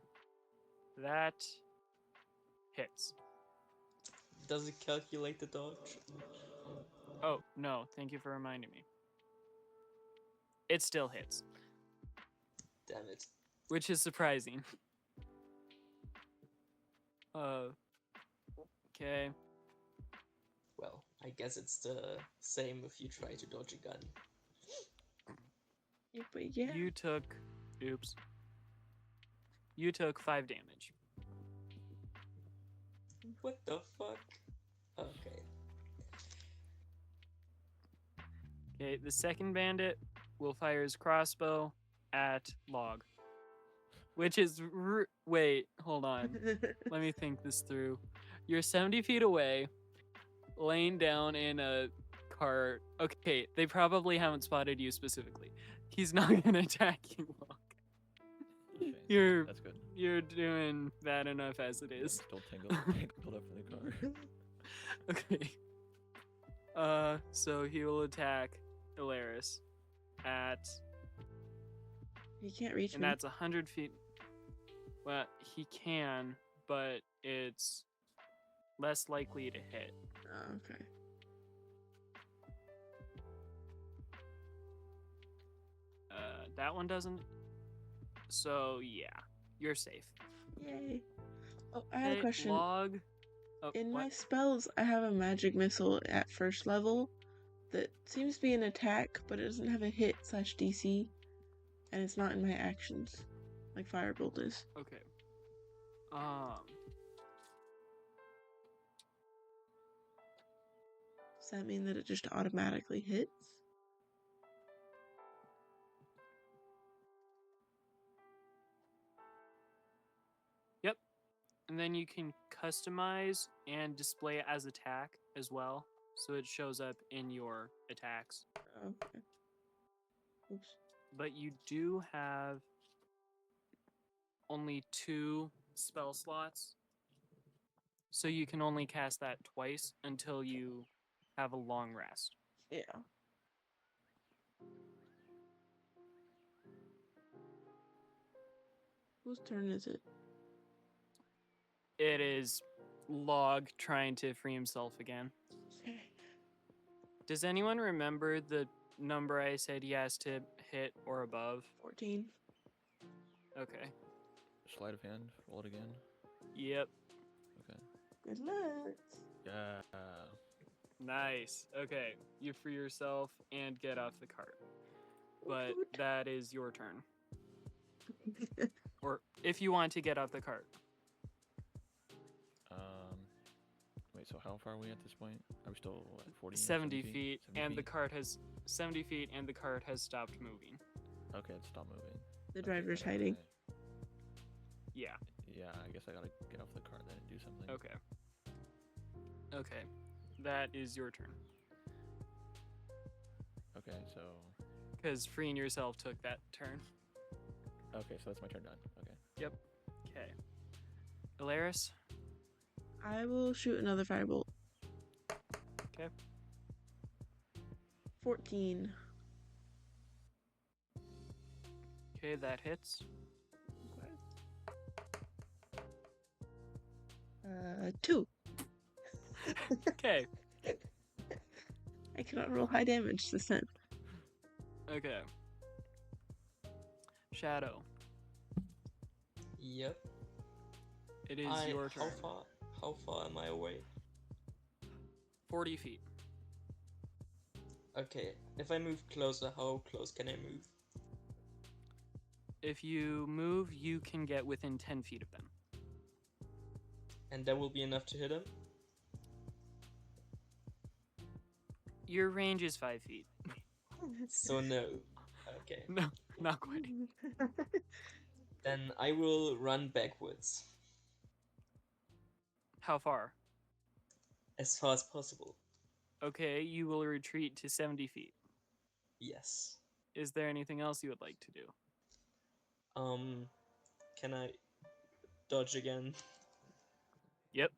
that hits. Does it calculate the dodge? Oh, no, thank you for reminding me. It still hits, Damn it. which is surprising. Okay. Well, I guess it's the same if you try to dodge a gun. Yeah, but yeah. You took 5 damage. What the fuck? Okay. Okay, the second bandit will fire his crossbow at Log. Which is... wait, hold on. Let me think this through. You're 70 feet away, laying down in a cart. Okay, they probably haven't spotted you specifically. He's not gonna attack you, Log. Okay, that's good. You're doing bad enough as it is. Still tangled up in the car. Okay. So he will attack Elaris at... He can't reach and me. that's 100 feet. Well, he can, but it's less likely to hit. Oh, okay. That one doesn't. So yeah, you're safe. Yay. Oh, I have a Okay, question. Log. Oh, In what? my spells, I have a magic missile at first level that seems to be an attack, but it doesn't have a hit / DC, and it's not in my actions, like Firebolt is. Okay. Does that mean that it just automatically hits? Yep. And then you can customize and display it as attack as well. So it shows up in your attacks. Okay. Oops. But you do have only 2 spell slots. So you can only cast that twice until you have a long rest. Yeah. Whose turn is it? It is Log trying to free himself again. Okay. Does anyone remember the number I said he has to hit or above? 14. Okay. Sleight of hand. Roll it again. Yep. Okay. Good luck. Yeah. Nice. Okay. You free yourself and get off the cart. But Woot. that is your turn. Or if you want to get off the cart. Wait. So how far are we at this point? Are we still at 40? 70 feet, 70 and the feet? cart has 70 feet, and the cart has stopped moving. Okay, it's stop moving. The Okay, driver's okay. hiding. Yeah. Yeah, I guess I gotta get off the cart then and do something. Okay. Okay. That is your turn. Okay, so Because freeing yourself took that turn. okay, so that's my turn done. Okay. Yep. Okay. Elaris? I will shoot another firebolt. Okay. 14. Okay, that hits. 2. Okay. I cannot roll high damage this time. Okay. Shadow. Yep. It is your turn. How far am I away? 40 feet. Okay, if I move closer, how close can I move? If you move, you can get within 10 feet of them. And that will be enough to hit him? Your range is 5 feet. So no. Okay. No, not quite. Then I will run backwards. How far? As far as possible. Okay, you will retreat to 70 feet. Yes. Is there anything else you would like to do? Can I dodge again? Yep.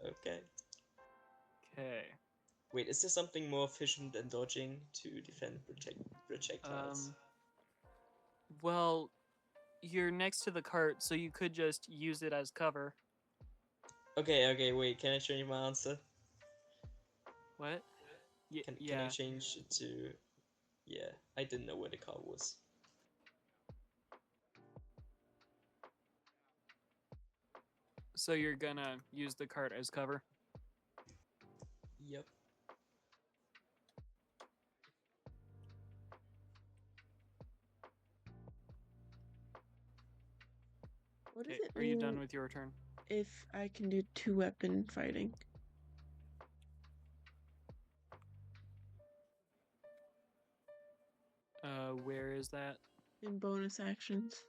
Okay. Okay. Wait, is there something more efficient than dodging to defend projectiles? Well, you're next to the cart, so you could just use it as cover. Okay, wait, can I change my answer? What? Can Yeah. I change it to... Yeah, I didn't know where the car was. So you're gonna use the cart as cover? Yep. What does Okay, it are you done mean with your turn? if I can do 2-weapon fighting? Where is that? In bonus actions?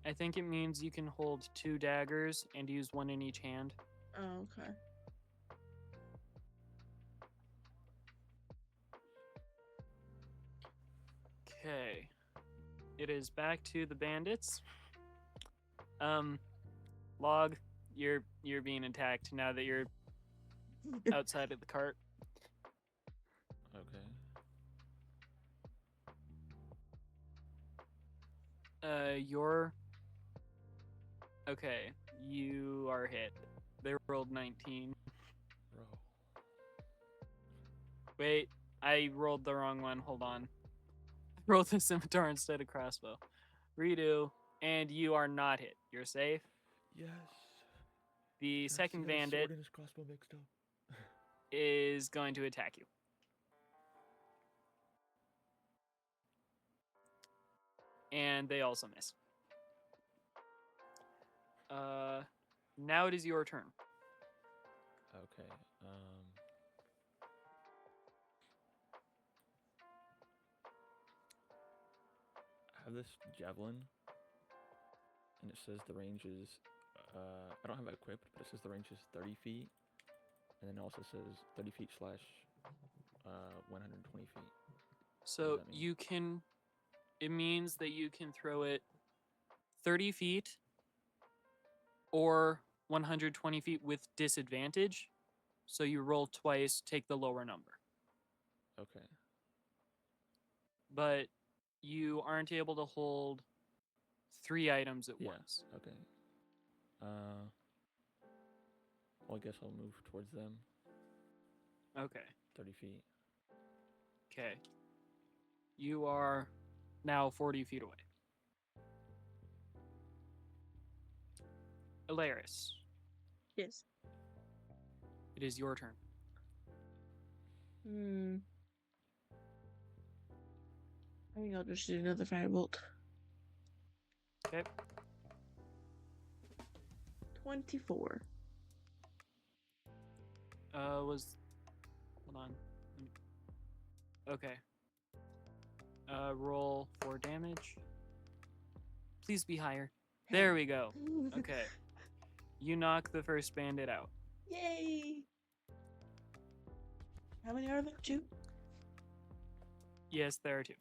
I think it means you can hold 2 daggers and use 1 in each hand. Oh, okay. Okay. It is back to the bandits. Log, you're being attacked now that you're outside of the cart. Okay. You're... Okay, you are hit. They rolled 19. Bro. Wait, I rolled the wrong one. Hold on. I rolled the scimitar instead of crossbow. Redo, and you are not hit. You're safe. Yes. The Yes, second he had his bandit sword and his crossbow mixed up. is going to attack you. And they also miss. Now it is your turn. Okay. I have this javelin, and it says the range is. I don't have it equipped, but it says the range is 30 feet, and then it also says 30 feet slash 120 feet. So that mean? you can. It means that you can throw it 30 feet or 120 feet with disadvantage. So you roll twice, take the lower number. Okay. But you aren't able to hold 3 items at once. Okay. Well, I guess I'll move towards them. Okay. 30 feet. Okay. You are now 40 feet away. Elaris, Yes. it is your turn. I think I'll just do another firebolt. Okay. 24. Hold on. Okay. Roll for damage. Please be higher. There we go. Okay. You knock the first bandit out. Yay! How many are there? 2? Yes, there are 2.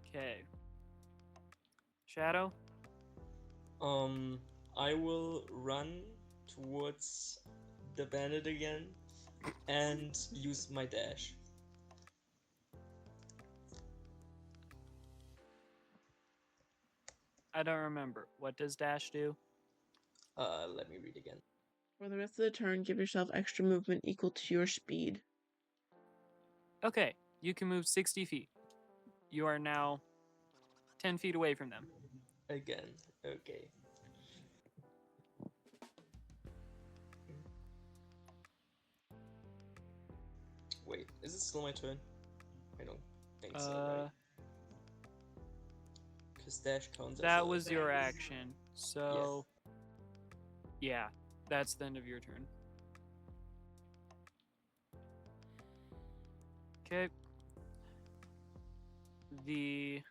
Okay. Shadow? I will run towards the bandit again and use my dash. I don't remember. What does dash do? Let me read again. For the rest of the turn, give yourself extra movement equal to your speed. Okay. You can move 60 feet. You are now 10 feet away from them. Again, okay. Wait, is it still my turn? I don't think so, right? Because dash counts as That was your action. So, Yes. yeah, that's the end of your turn. Okay. The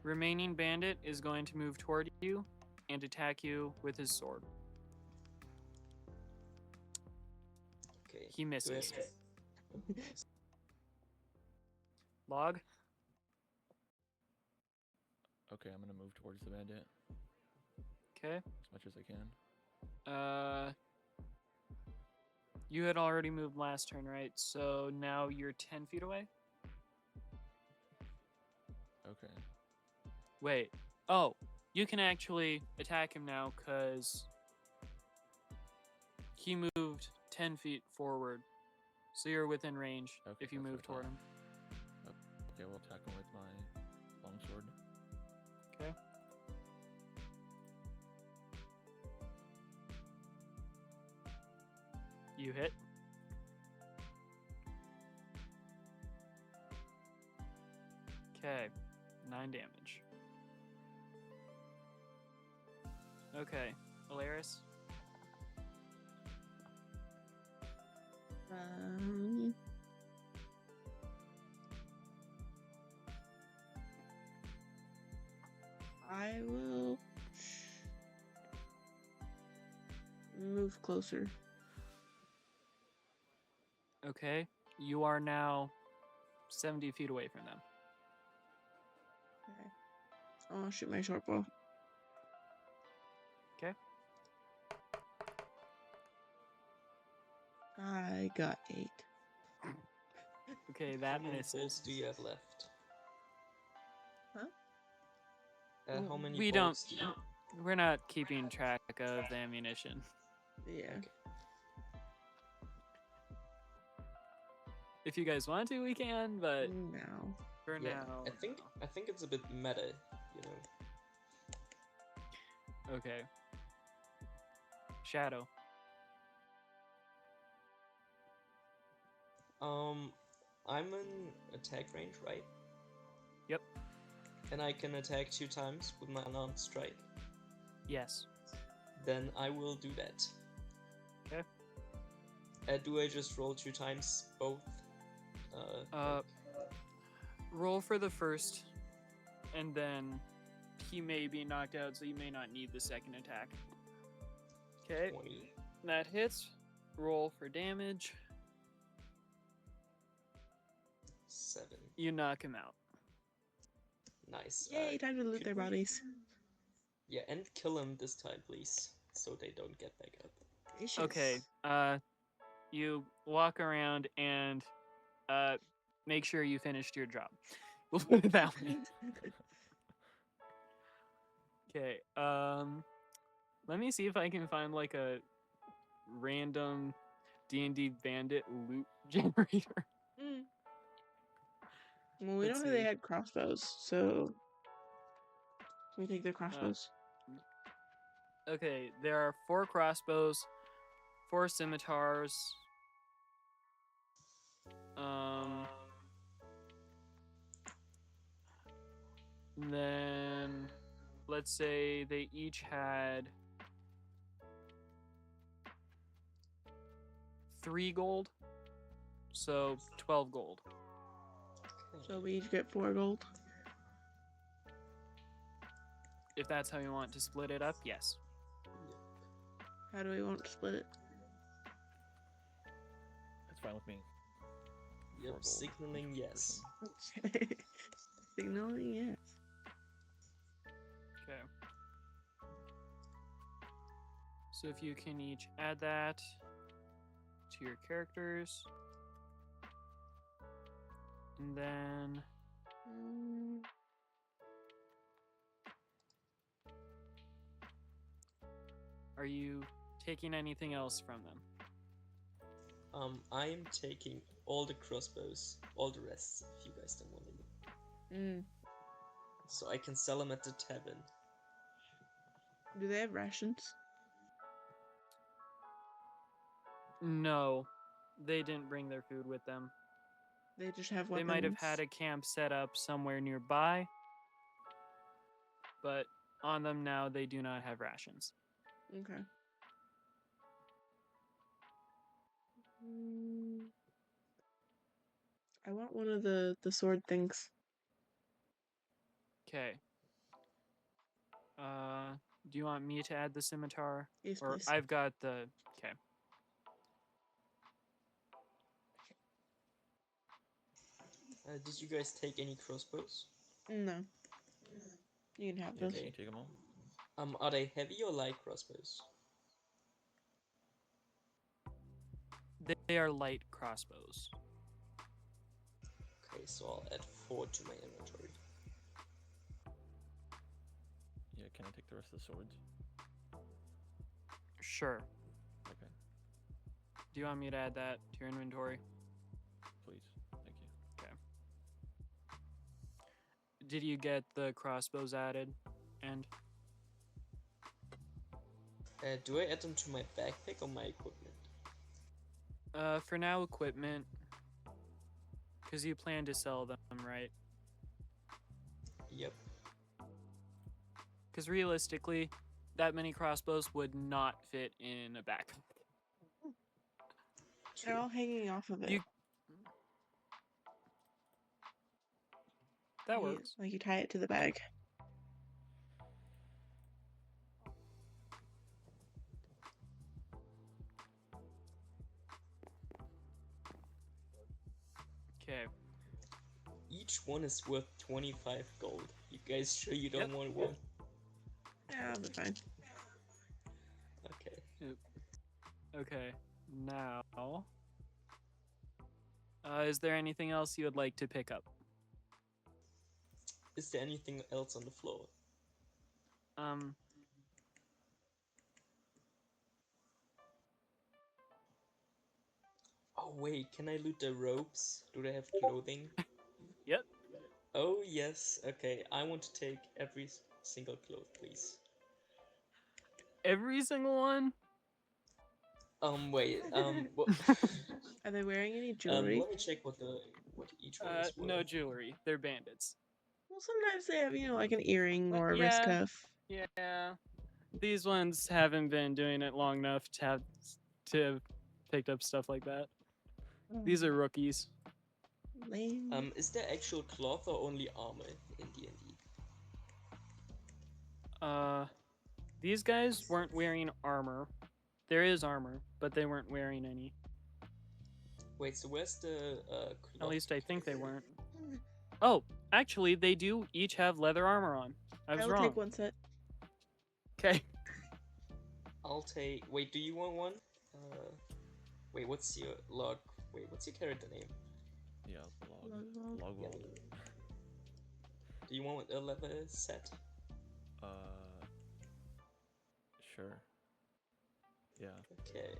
remaining bandit is going to move toward you and attack you with his sword. Okay. He Do I misses. have Log? Okay, I'm gonna move towards the bandit Okay. as much as I can. You had already moved last turn, right? So now you're 10 feet away? Okay. Wait. Oh, you can actually attack him now because he moved 10 feet forward. So you're within range Okay, if you that's what move I toward thought. him. Okay, we'll attack him with my longsword. Okay. You hit. Okay. 9 damage. Okay. Elaris? I will move closer. Okay. You are now 70 feet away from them. Okay. I'll shoot my short bow. Okay. I got 8. Okay, that How many misses. bolts do you have left? Huh? How many We bolts don't. do you... We're not keeping track of the ammunition. Yeah. Okay. If you guys want to, we can, but No. for Yeah, now. I think it's a bit meta, you know. No. Okay. Shadow. I'm in attack range, right? Yep. And I can attack 2 times with my unarmed strike. Yes. Then I will do that. Okay. Do I just roll 2 times both? Roll for the first, and then he may be knocked out, so you may not need the second attack. Okay. 20. That hits. Roll for damage. 7. You knock him out. Nice. Yay, time to loot their could we- bodies. Yeah, and kill him this time, please, so they don't get back up. Gracious. Okay. You walk around and make sure you finished your job. We'll put it that way. Okay. Let me see if I can find like a random D&D bandit loot generator. Mm. Well, we Let's know they see. had crossbows, so can we take their crossbows? Okay, there are 4 crossbows, 4 scimitars. Then let's say they each had 3 gold, so 12 gold. So we each get 4 gold. If that's how you want to split it up, yes. How do we want to split it? That's fine with me. Yep, 4 gold signaling each yes. person. Signaling yes. Okay. So if you can each add that to your characters. And then Mm, are you taking anything else from them? I'm taking all the crossbows, all the rest, if you guys don't want them. So I can sell them at the tavern. Do they have rations? No, they didn't bring their food with them. They just have They weapons. might have had a camp set up somewhere nearby, but on them now they do not have rations. Okay. Mm, I want one of the sword things. Okay. Do you want me to add the scimitar? Yes, Or please. I've got the. Okay. Did you guys take any crossbows? No. You can have Yeah, those. can you take them all? Are they heavy or light crossbows? They are light crossbows. Okay, so I'll add 4 to my inventory. Yeah, can I take the rest of the swords? Sure. Okay, Do you want me to add that to your inventory? please. Thank you. Did you get the crossbows added? And Do I add them to my backpack or my equipment? for now, equipment. Because you plan to sell them, right? Yep. Because realistically, that many crossbows would not fit in a backpack. They're all hanging off of it. You- That You- works. Like you tie it to the bag. Okay. Each one is worth 25 gold. You guys sure you don't Yep. want one? Yeah, I'll be fine. Okay. Okay. Now, is there anything else you would like to pick up? Is there anything else on the floor? Oh wait, can I loot the robes? Do they have clothing? Yep. Oh yes, okay. I want to take every single cloth, please. Every single one? Wait, what, Are they wearing any jewelry? let me check what each one is worth. No jewelry. They're bandits. Well, sometimes they have, like an earring or a wrist Yeah. cuff. Yeah. These ones haven't been doing it long enough to have picked up stuff like that. These are rookies. Lame. Is there actual cloth or only armor in D&D? These guys weren't wearing armor. There is armor, but they weren't wearing any. Wait, so where's the cloth? At least I think they weren't. Oh, actually, they do each have leather armor on. I was will wrong. take one set. Okay. I'll take. Wait, do you want one? Wait, what's your log? Wait, what's your character name? Yeah, Logvald. Logvald. Do you want a leather set? Sure. Yeah. Okay.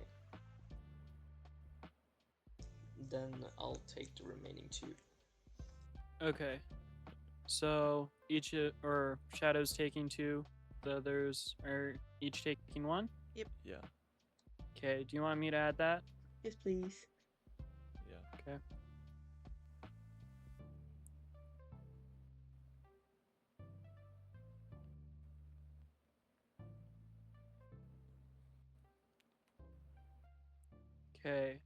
Then I'll take the remaining 2. Okay. So each or Shadow's taking 2. The others are each taking 1. Yeah. Okay. Do you want me to add that? Yes, please. Yeah. Okay. Okay.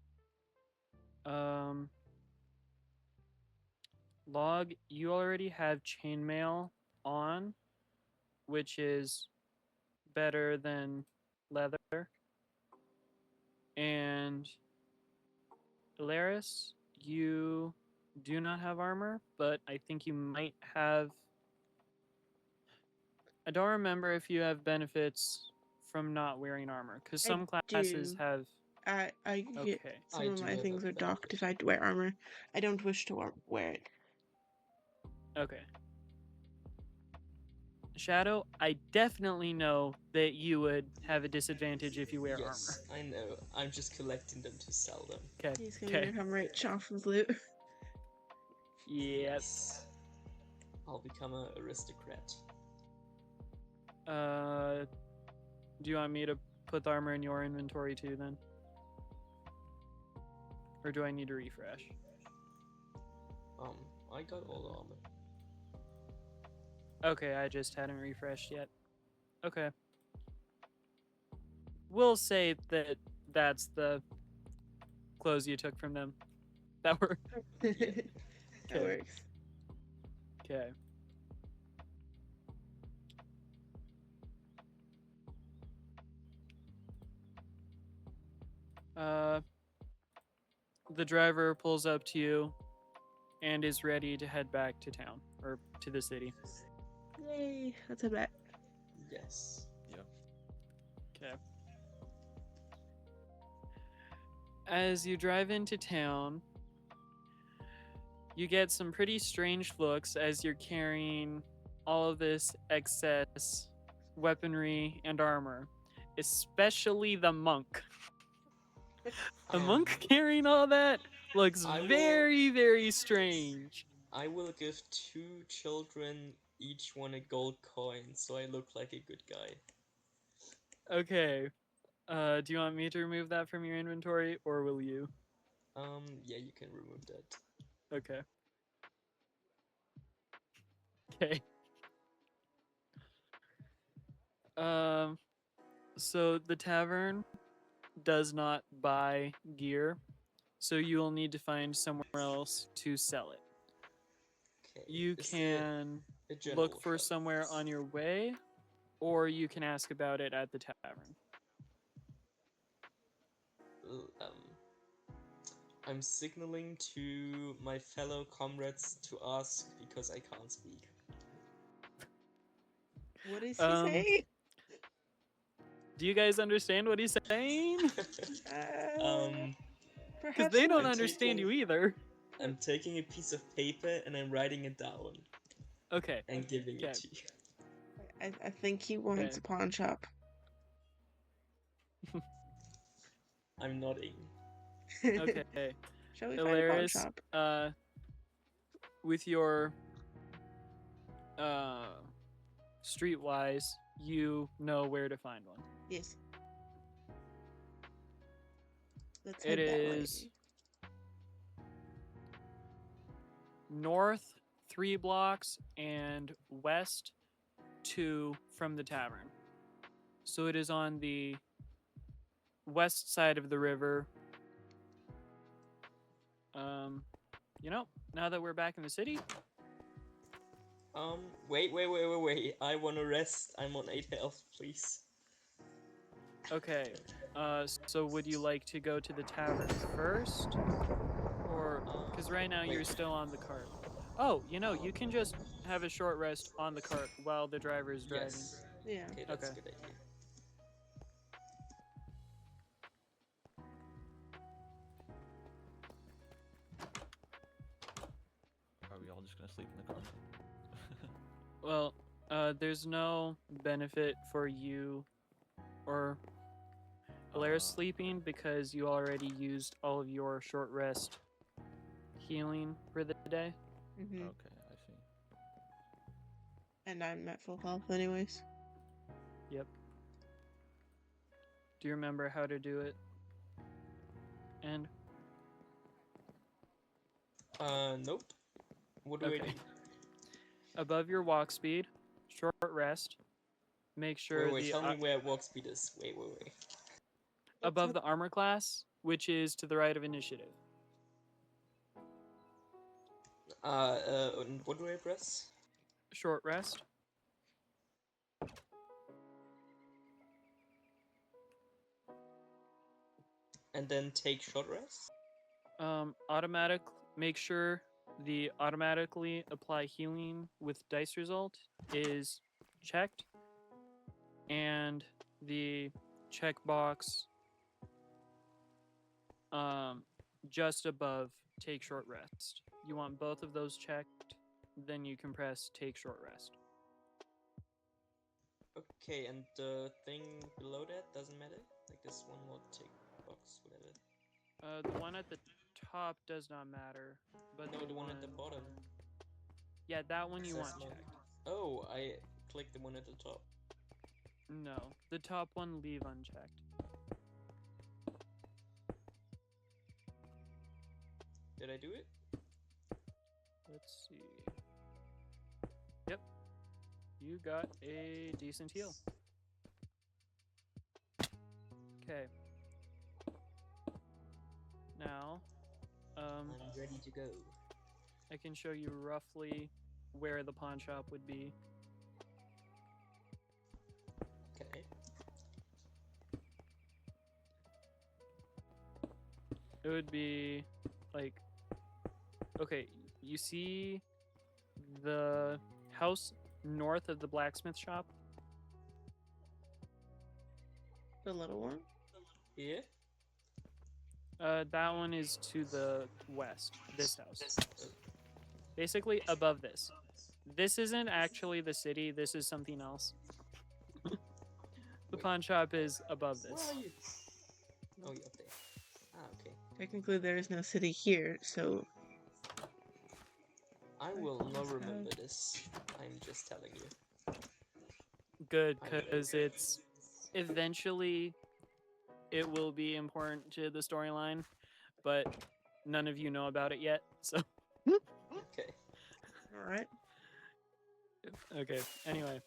Log, you already have chainmail on, which is better than leather. And Elaris, you do not have armor, but I think you might have. I don't remember if you have benefits from not wearing armor, because some classes do. have. I get Okay. some I of do my have things a are docked if benefit. I wear armor. I don't wish to wear it. Okay. Shadow, I definitely know that you would have a disadvantage if you wear Yes, I know. I'm just collecting them to sell them. armor. Okay. He's gonna become rich off of loot. Yep. Yes. I'll become an aristocrat. Do you want me to put the armor in your inventory too then? Or do I need to refresh? I got all the armor. Okay, I just hadn't refreshed yet. Okay. We'll say that that's the clothes you took from them. That were That Okay. works. okay. The driver pulls up to you and is ready to head back to town or to the city. Yay, let's head back. Yes. Yeah. Okay. As you drive into town, you get some pretty strange looks as you're carrying all of this excess weaponry and armor, especially the monk. A monk carrying all that looks very, very strange. I will give 2 children each one a gold coin, so I look like a good guy. Okay. Do you want me to remove that from your inventory, or will you? Yeah, you can remove that. Okay. Okay. So the tavern does not buy gear, so you will need to find somewhere else to sell it. Okay. You Is can there a general look for shop? somewhere on your way, or you can ask about it at the tavern. I'm signaling to my fellow comrades to ask because I can't speak. What is he saying? Do you guys understand what he's saying? Because Perhaps they don't I'm understand taking- you either. I'm taking a piece of paper and I'm writing it down Okay. and giving Okay. it to you. I think he wants Okay. a pawn shop. I'm nodding. Okay. Shall we find a pawn Elaris, shop? with your streetwise, you know where to find one. Yes. Let's It head that is way. north 3 blocks and west 2 from the tavern. So it is on the west side of the river. Now that we're back in the city, Wait. I wanna rest. I'm on 8 health, please. okay. So would you like to go to the tavern first, or because right now you're Wait. still on the cart? Oh, you can just have a short rest on the cart while the driver is driving. Yes. Yeah. Okay, that's Okay. a good idea. Are we all just gonna sleep in the car? Well, there's no benefit for you or Elaris sleeping because you already used all of your short rest healing for the day. Mm-hmm. Okay, I see. And I'm at full health anyways. Yep. Do you remember how to do it? And Nope. What do I okay. do? Above your walk speed, short rest. Make sure Wait, the tell me where walk speed is. Wait. above the armor class, which is to the right of initiative. And what do I press? Short rest. And then take short rest? Automatic. Make sure the automatically apply healing with dice result is checked, and the checkbox just above take short rest. You want both of those checked, then you can press take short rest. Okay, and the thing below that doesn't matter? Like this one more tick box, whatever. The one at the top does not matter, but No, the one at the bottom. Yeah, that one you Says want no. checked. Oh, I clicked the one at the top. No, the top one leave unchecked. Did I do it? Let's see. Yep. You got a decent heal. Okay. Now, I'm ready to go. I can show you roughly where the pawn shop would be. Okay. It would be like, okay, you see the house north of the blacksmith shop? The little one? Here? That one is to the west, this house. Basically above this. This isn't actually the city, this is something else. The pawn shop is above Where this. are you? Oh, you're up there. Ah, okay. Technically, there is no city here, so. I will not remember this. I'm just telling you. Good, because it's eventually it will be important to the storyline, but none of you know about it yet, so. Okay. Alright. Okay, anyway.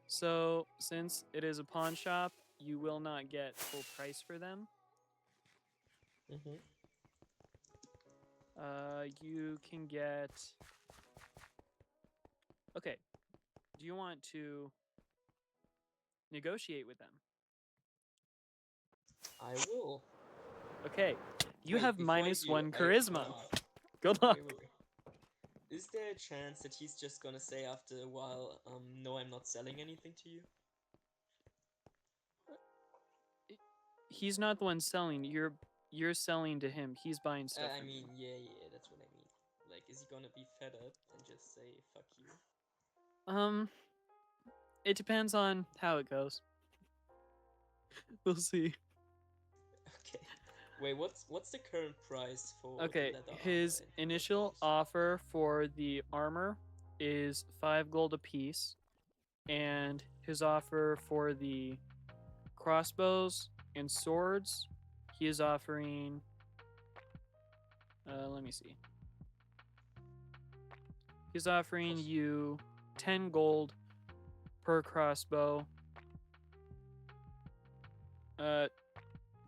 So since it is a pawn shop, you will not get full price for them. Mm-hmm. You can get... Okay, do you want to negotiate with them? I will. Okay, you Wait, have before I -1 do, charisma. Good luck. Wait. Is there a chance that he's just gonna say after a while, no, I'm not selling anything to you? He's not the one selling. You're selling to him. He's buying stuff. I from mean, you. yeah, that's what I mean. Like, is he gonna be fed up and just say, fuck you? It depends on how it goes. We'll see. Okay. Wait, what's the current price for Okay, the leather his armor and initial crossbows? offer for the armor is 5 gold apiece, and his offer for the crossbows and swords, he is offering. Let me see. He's offering you 10 gold per crossbow.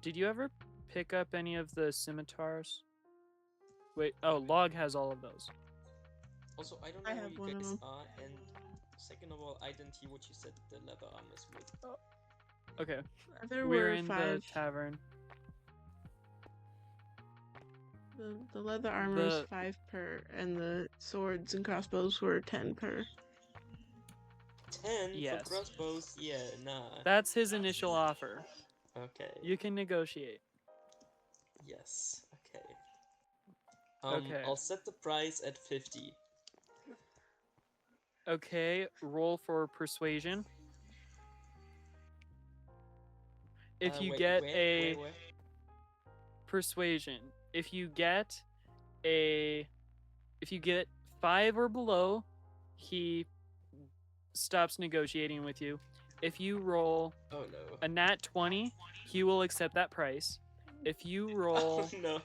Did you ever pick up any of the scimitars? Wait, oh, Log has all of those. Also, I don't I know have where one you of guys them. are, and second of all, I didn't hear what you said the leather armors with. Okay, There we're were in 5. the tavern. The leather armor is The 5 per, and the swords and crossbows were 10 per. 10 Yes. for crossbows? Yeah, nah. That's his initial offer. Okay. You can negotiate. Yes. Okay. Okay. I'll set the price at 50. Okay, roll for persuasion. If you Wait, get where? persuasion, if you get 5 or below, he stops negotiating with you. If you roll Oh no. a nat 20, he will accept that price. If you roll Oh no.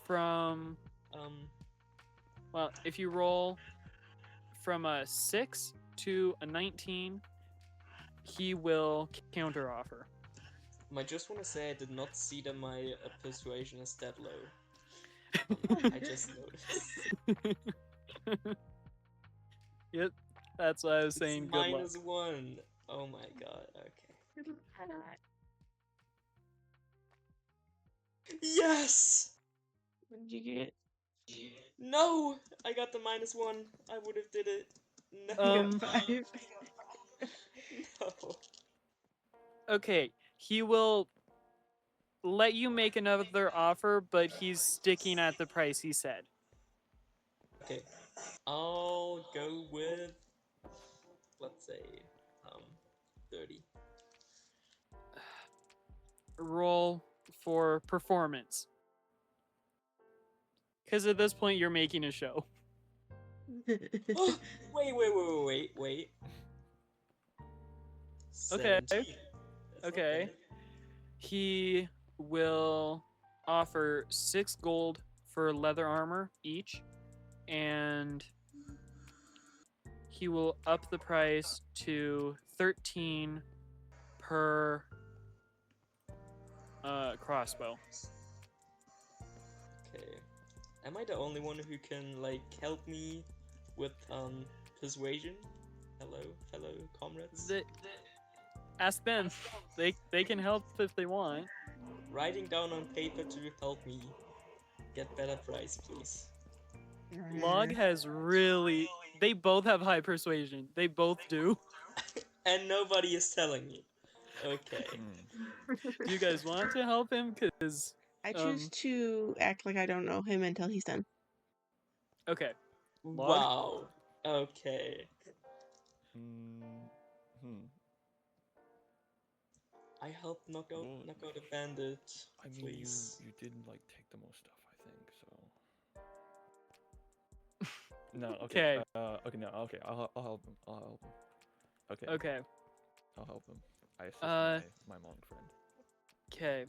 from if you roll from a 6 to a 19, he will counter offer. I just want to say I did not see that my persuasion is that low. I just noticed. Yep, that's why I was saying It's good luck. -1. Oh my god, okay. Yes! What did you get? No! I got the -1. I would have did it. No. You got 5. No. Okay, he will let you make another offer, but he's sticking at the price he said. Okay. I'll go with, let's say, 30. Roll for performance. Because at this point, you're making a show. Oh, wait. Okay. 17. That's Okay. He will offer 6 gold for leather armor each, and he will up the price to 13 per crossbow. Okay. Am I the only one who can, like, help me with, persuasion? Hello, fellow comrades? Ask them. They can help if they want. Writing down on paper to help me get better price, please. Log has really... They both have high persuasion. They both do. And nobody is telling me. Okay. Do you guys want to help him? Because... I choose to act like I don't know him until he's done. Okay. Log? Wow. Okay. I helped knock out a bandit. I mean, please. you did like take the most stuff, I think. So. No. Okay. Okay. No. Okay. I'll help him. I'll help him. Okay. Okay. I'll help him. I assist my monk friend. Okay.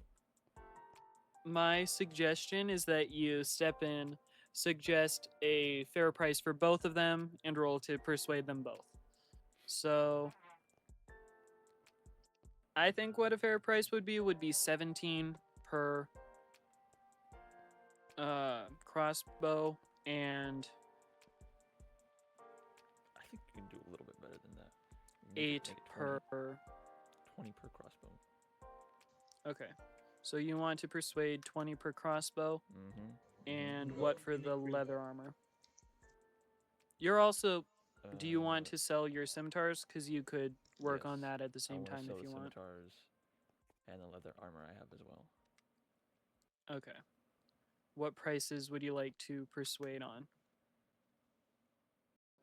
My suggestion is that you step in, suggest a fair price for both of them, and roll to persuade them both. So, I think what a fair price would be 17 per crossbow, and I think you can do a little bit better than that. 8 per 20 per crossbow. Okay. So you want to persuade 20 per crossbow, and what for the leather armor? You're also... do you want to sell your scimitars? Because you could work on that at the same time if you want. Scimitars and the leather armor I have as well. Okay. What prices would you like to persuade on?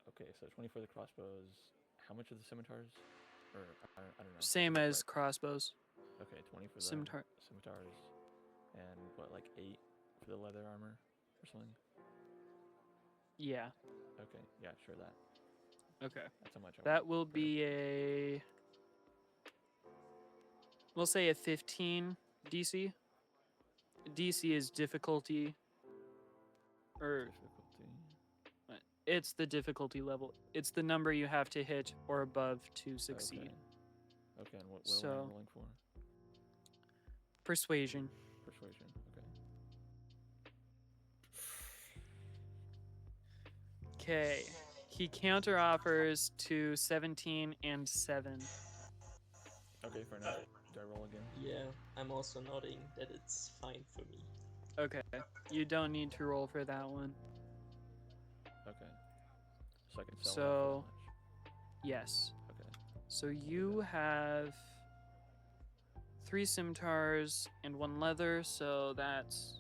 Okay, so 20 for the crossbows. How much are the scimitars? Or I don't know. Same as crossbows. Okay, 20 for the scimitars, and what, like 8 for the leather armor or something? Yeah. Okay, yeah, sure that. Okay. That's how much I that will be we'll say a 15 DC. DC is difficulty. Or difficulty. It's the difficulty level. It's the number you have to hit or above to succeed. Okay, and what am So- I rolling for? Persuasion. Persuasion. Okay. Okay. He counteroffers to 17 and 7. Okay, fair enough. Do I roll again? Yeah, I'm also nodding that it's fine for me. Okay. You don't need to roll for that one. Okay. So I can sell So- it off as much. Yes. Okay. So you have 3 scimitars and 1 leather, so that's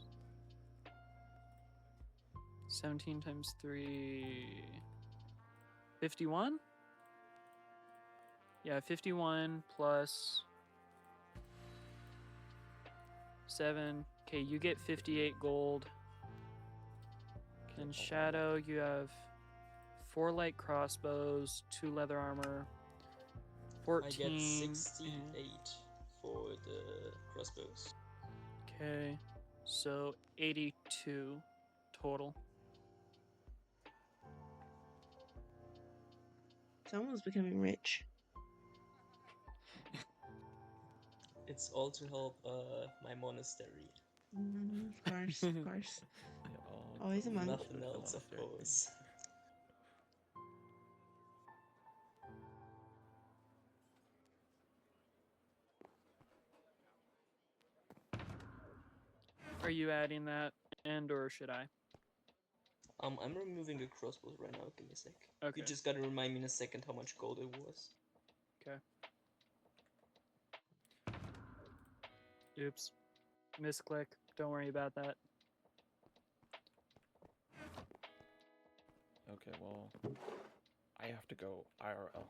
17 times 3. 51? Yeah, 51 plus 7. Okay, you get 58 gold. In Shadow, you have 4 light crossbows, 2 leather armor, 14. I get 68 for the crossbows. Okay, so 82 total. Someone's becoming rich. It's all to help my monastery. Of course, of course. Yeah, Always a monk. Nothing else, of course. Are you adding that, and or should I? I'm removing the crossbows right now. Give me a sec. Okay. You just gotta remind me in a second how much gold it was. Okay. Oops. Misclick. Don't worry about that. Okay, well, I have to go IRL.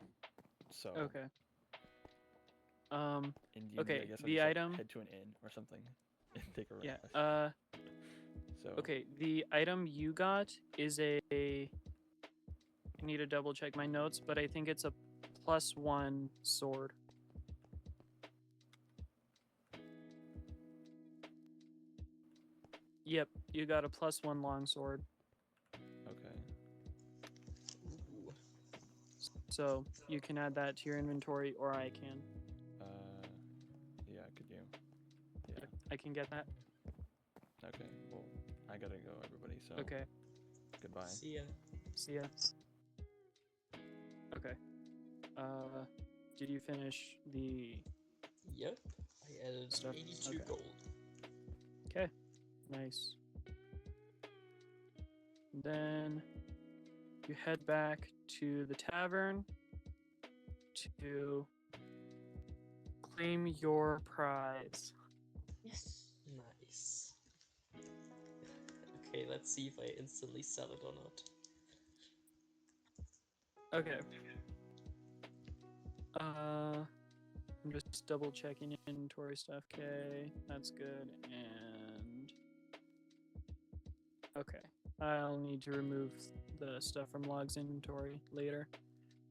So. Okay. In D&D, Okay, I guess I the just, item- head to an inn or something and take a rest. Yeah. So. Okay, the item you got is a. I need to double check my notes, but I think it's a +1 sword. Yep, you got a +1 longsword. Okay. Ooh. So you can add that to your inventory, or I can. Yeah, could you? Yeah. I can get that. Okay. Well, I gotta go, everybody. So. Okay. Goodbye. See ya. See ya. Okay. Did you finish the Yep. I added Stuff. 82 Okay. gold. Okay, nice. Then you head back to the tavern to claim your prize. Yes. Nice. Okay, let's see if I instantly sell it or not. Okay. I'm just double checking inventory stuff. Okay, that's good. And okay, I'll need to remove the stuff from Log's inventory later.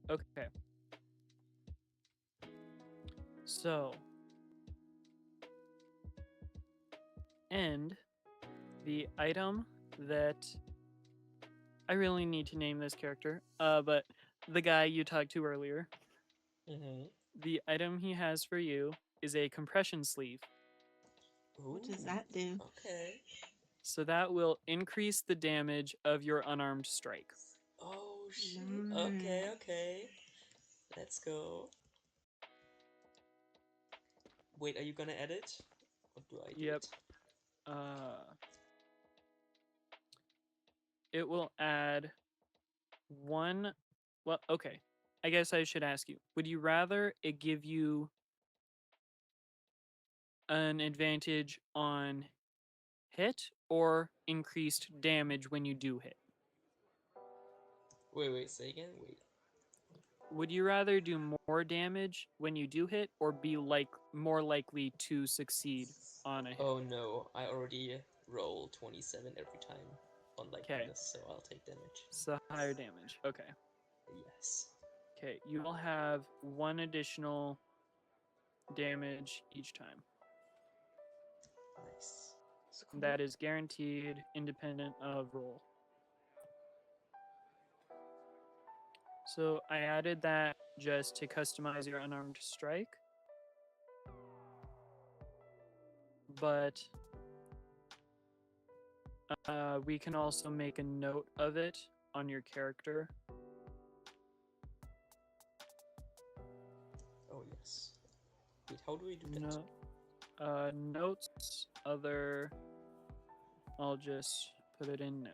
Okay. So, and the item that I really need to name this character, but the guy you talked to earlier, Mm-hmm. the item he has for you is a compression sleeve. What does that do? Okay. So that will increase the damage of your unarmed strike. Oh shit. Nice. Okay, okay. Let's go. Wait, are you gonna edit? Or do I do Yep. it? It will add 1. Well, okay. I guess I should ask you, would you rather it give you an advantage on hit or increased damage when you do hit? Wait, say again? Wait. Would you rather do more damage when you do hit or be more likely to succeed on a hit? Oh no, I already roll 27 every time on likeliness, so I'll take damage. So higher damage. Okay. Yes. Okay, you will have 1 additional damage each time. Nice. That's cool. That is guaranteed, independent of roll. So I added that just to customize your unarmed strike. But we can also make a note of it on your character. Oh yes. Wait, how do we do that? No, notes, other. I'll just put it in now.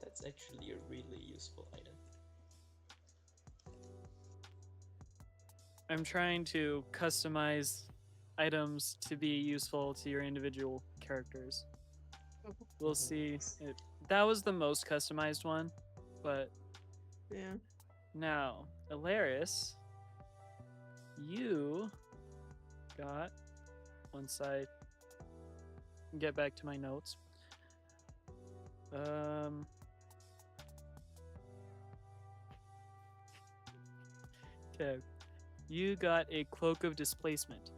That's actually a really useful item. I'm trying to customize items to be useful to your individual characters. We'll see. That was the most customized one, but Yeah. now, Elaris, you got, once I get back to my notes, okay, you got a Cloak of Displacement.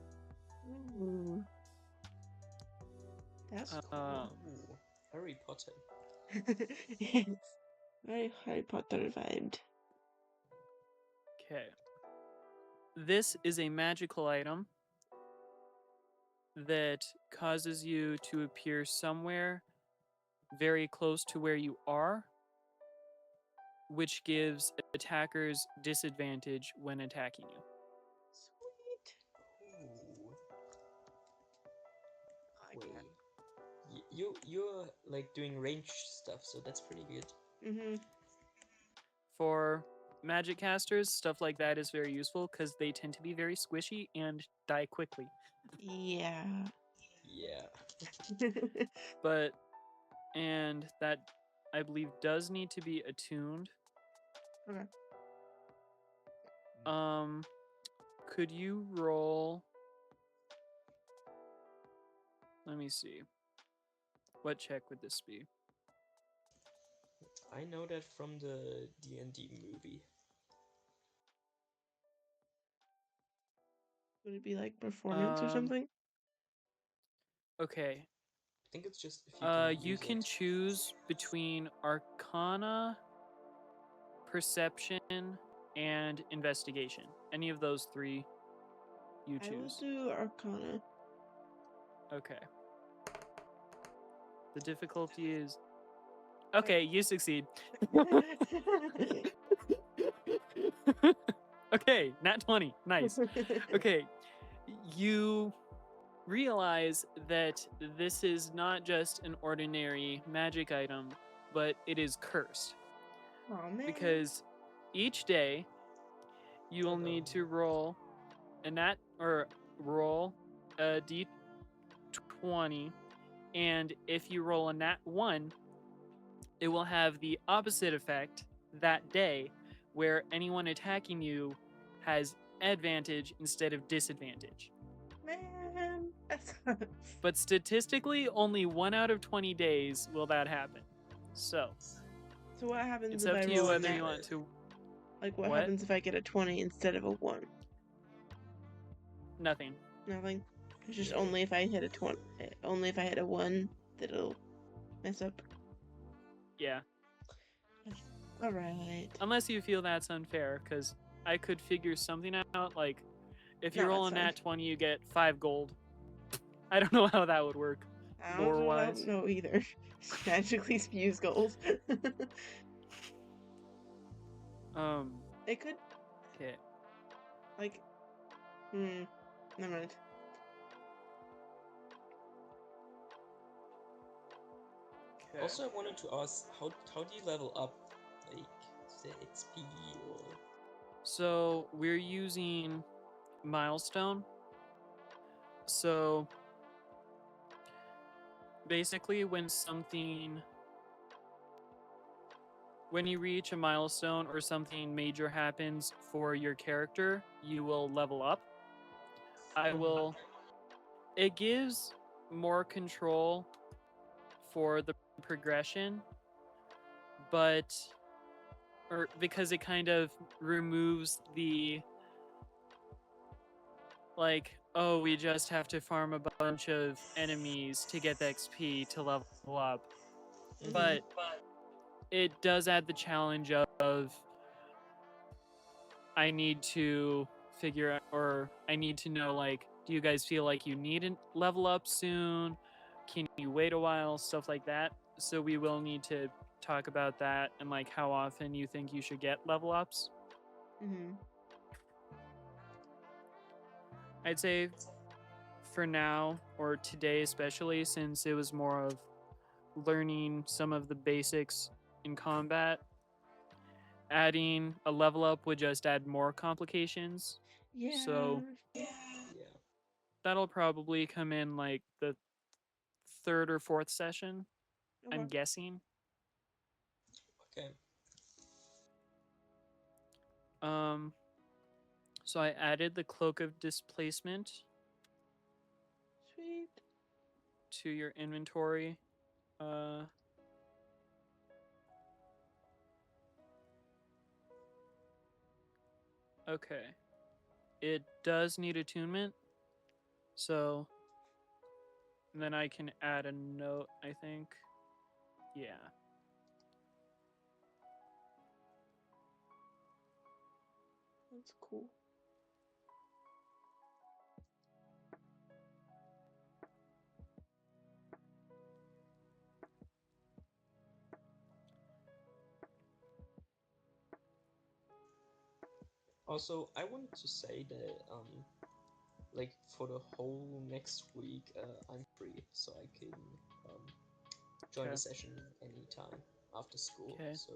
Ooh. That's cool. Ooh, Harry Potter. Yes. Very Harry Potter vibed. Okay. This is a magical item that causes you to appear somewhere very close to where you are, which gives attackers disadvantage when attacking you. Sweet. Ooh. I like that. You're like doing range stuff, so that's pretty good. Mm-hmm. For magic casters, stuff like that is very useful because they tend to be very squishy and die quickly. Yeah. Yeah. But, and that I believe does need to be attuned. Okay. Could you roll? Let me see. What check would this be? I know that from the DnD movie. Would it be like performance or something? Okay. I think it's just if you can You use can it. choose between Arcana, Perception, and Investigation. Any of those three you I will choose. do Arcana. Okay. The difficulty is... Okay, you succeed. Okay, nat 20. Nice. Okay, you realize that this is not just an ordinary magic item, but it is cursed. Oh man. Because each day you will need to roll roll a d20, and if you roll a nat 1, it will have the opposite effect that day, where anyone attacking you has advantage instead of disadvantage. Man, that sucks. But statistically, only 1 out of 20 days will that happen. So what happens it's if up I to you roll a whether nat? you want to. Like, what What? happens if I get a 20 instead of a 1? Nothing. Nothing. It's just only if I hit a 20. Only if I hit a 1 that it'll mess up. Yeah. Alright. Unless you feel that's unfair, because I could figure something out. Like, if you No, roll a it's fine. nat 20, you get 5 gold. I don't know how that would work. I don't know either. Magically spews gold. It could, Okay. like, never mind. Okay. Also, I wanted to ask, how do you level up? Like, is it XP or? So we're using milestone. So basically, when you reach a milestone or something major happens for your character, you will level up. It gives more control for the progression, because it kind of removes the, like, oh, we just have to farm a bunch of enemies to get the XP to level up. Mhm. But it does add the challenge of I need to figure out, or I need to know, like, do you guys feel like you need a level up soon? Can you wait a while? Stuff like that. So we will need to talk about that and like how often you think you should get level ups. Mm-hmm. I'd say for now, or today especially, since it was more of learning some of the basics in combat, adding a level up would just add more complications. Yeah. So Yeah. that'll probably come in like the third or fourth session, I'm Okay. guessing. Okay. So I added the Cloak of Displacement Sweet. to your inventory. Okay. It does need attunement, so then I can add a note, I think. Yeah. That's cool. Also, I wanted to say that like for the whole next week, I'm free, so I can join Okay. the session anytime after school. Okay. So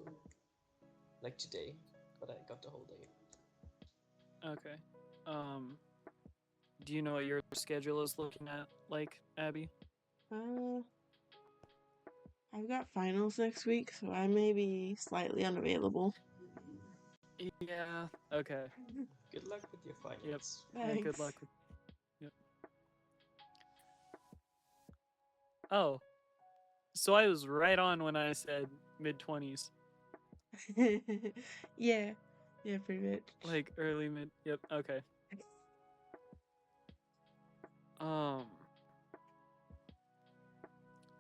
like today, but I got the whole day. Okay. Do you know what your schedule is looking at, like, Abby? I've got finals next week, so I may be slightly unavailable. Yeah. Okay. Good luck with your finals. Yeah, Thanks. good luck with. Yep. Oh, so I was right on when I said mid-20s, Yeah, pretty much. like early mid. Yep. Okay.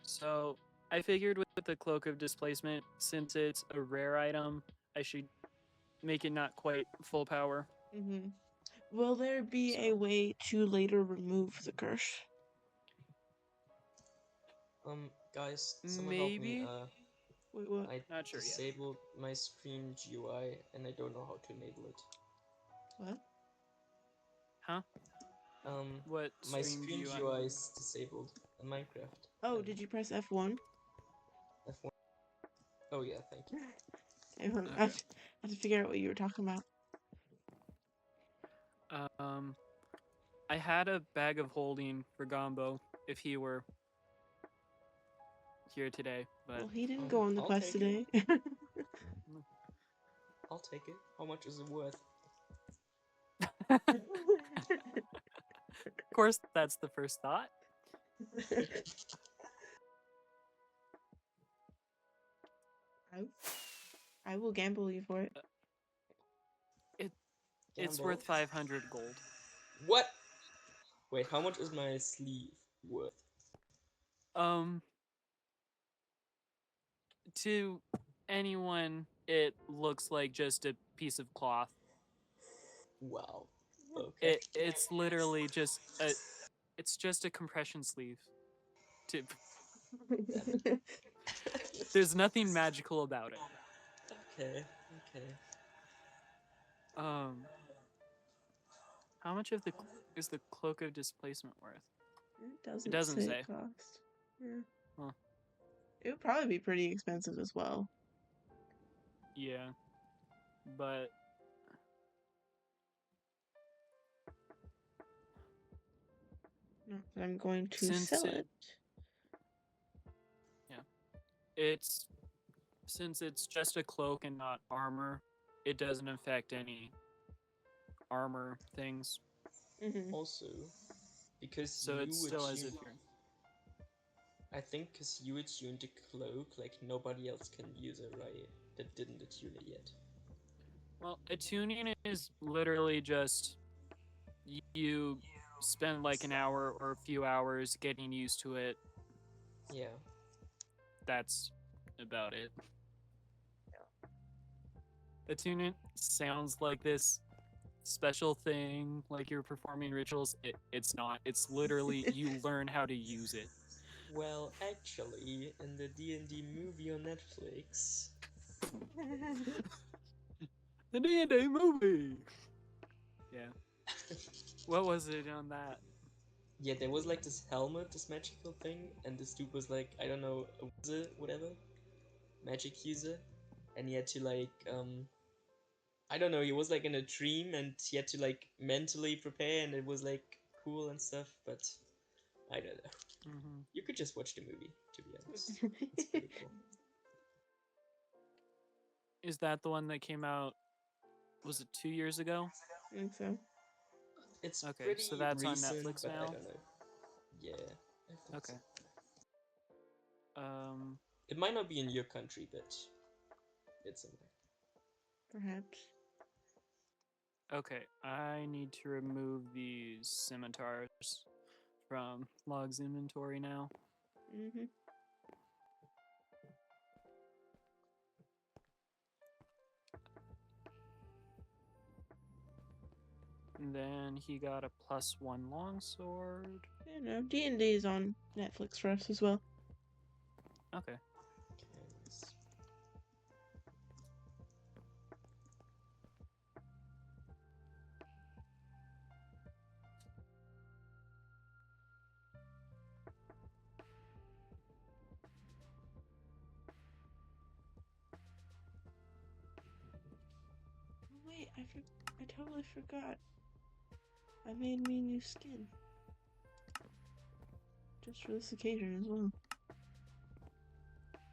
So I figured with the Cloak of Displacement, since it's a rare item, I should make it not quite full power. Mm-hmm. Will there be a So way to later remove the curse? Guys, someone help me. maybe. Wait, what? I Not sure yet. disabled my screen GUI and I don't know how to enable it. What? Huh? What My stream screen GUI? GUI is disabled in Minecraft. Oh, and did you press F1? F1. Oh yeah, thank you. I have to figure out what you were talking about. I had a bag of holding for Gombo if he were here today, but Well, he didn't go on the I'll quest take it. today. I'll take it. How much is it worth? of course that's the first thought. I will gamble you for it. It's Gamble. worth 500 gold. What? Wait, how much is my sleeve worth? To anyone, it looks like just a piece of cloth. Wow. Okay. It's literally just a compression sleeve. There's nothing magical about it. Okay. How much of is the Cloak of Displacement worth? It doesn't say. cost. Yeah. Huh. It would probably be pretty expensive as well. Yeah, but Not that I'm going to Since sell it- it. since it's just a cloak and not armor, it doesn't affect any armor things. Mm-hmm. Also, because So you it's still as if attuned, you're. I think because you attuned the cloak, like nobody else can use it, right? That didn't attune it yet. Well, attuning is literally just you spend like an hour or a few hours getting used to it. Yeah. That's about it. Attunement sounds like this special thing, like you're performing rituals. It's not. It's literally you learn how to use it. Well, actually, in the D&D movie on Netflix, The D&D movie. Yeah. What was it on that? yeah, there was like this helmet, this magical thing, and this dude was like, I don't know, a wizard, whatever, magic user, and he had to like, I don't know, he was like in a dream, and he had to like mentally prepare, and it was like cool and stuff, but I don't know. Mm-hmm. You could just watch the movie, to be honest. It's pretty cool. Is that the one that came out? Was it 2 years ago? I think so. It's Okay, pretty so that's on recent, Netflix but I now? don't know. Yeah, I think Okay. so. Um, It might not be in your country, but it's in there. Perhaps. okay. I need to remove these scimitars from Log's inventory now. Mm-hmm. And then he got a +1 longsword. Yeah, no, D&D is on Netflix for us as well. Okay. Yes. Oh, wait, I totally forgot. I made me a new skin. Just for this occasion as well.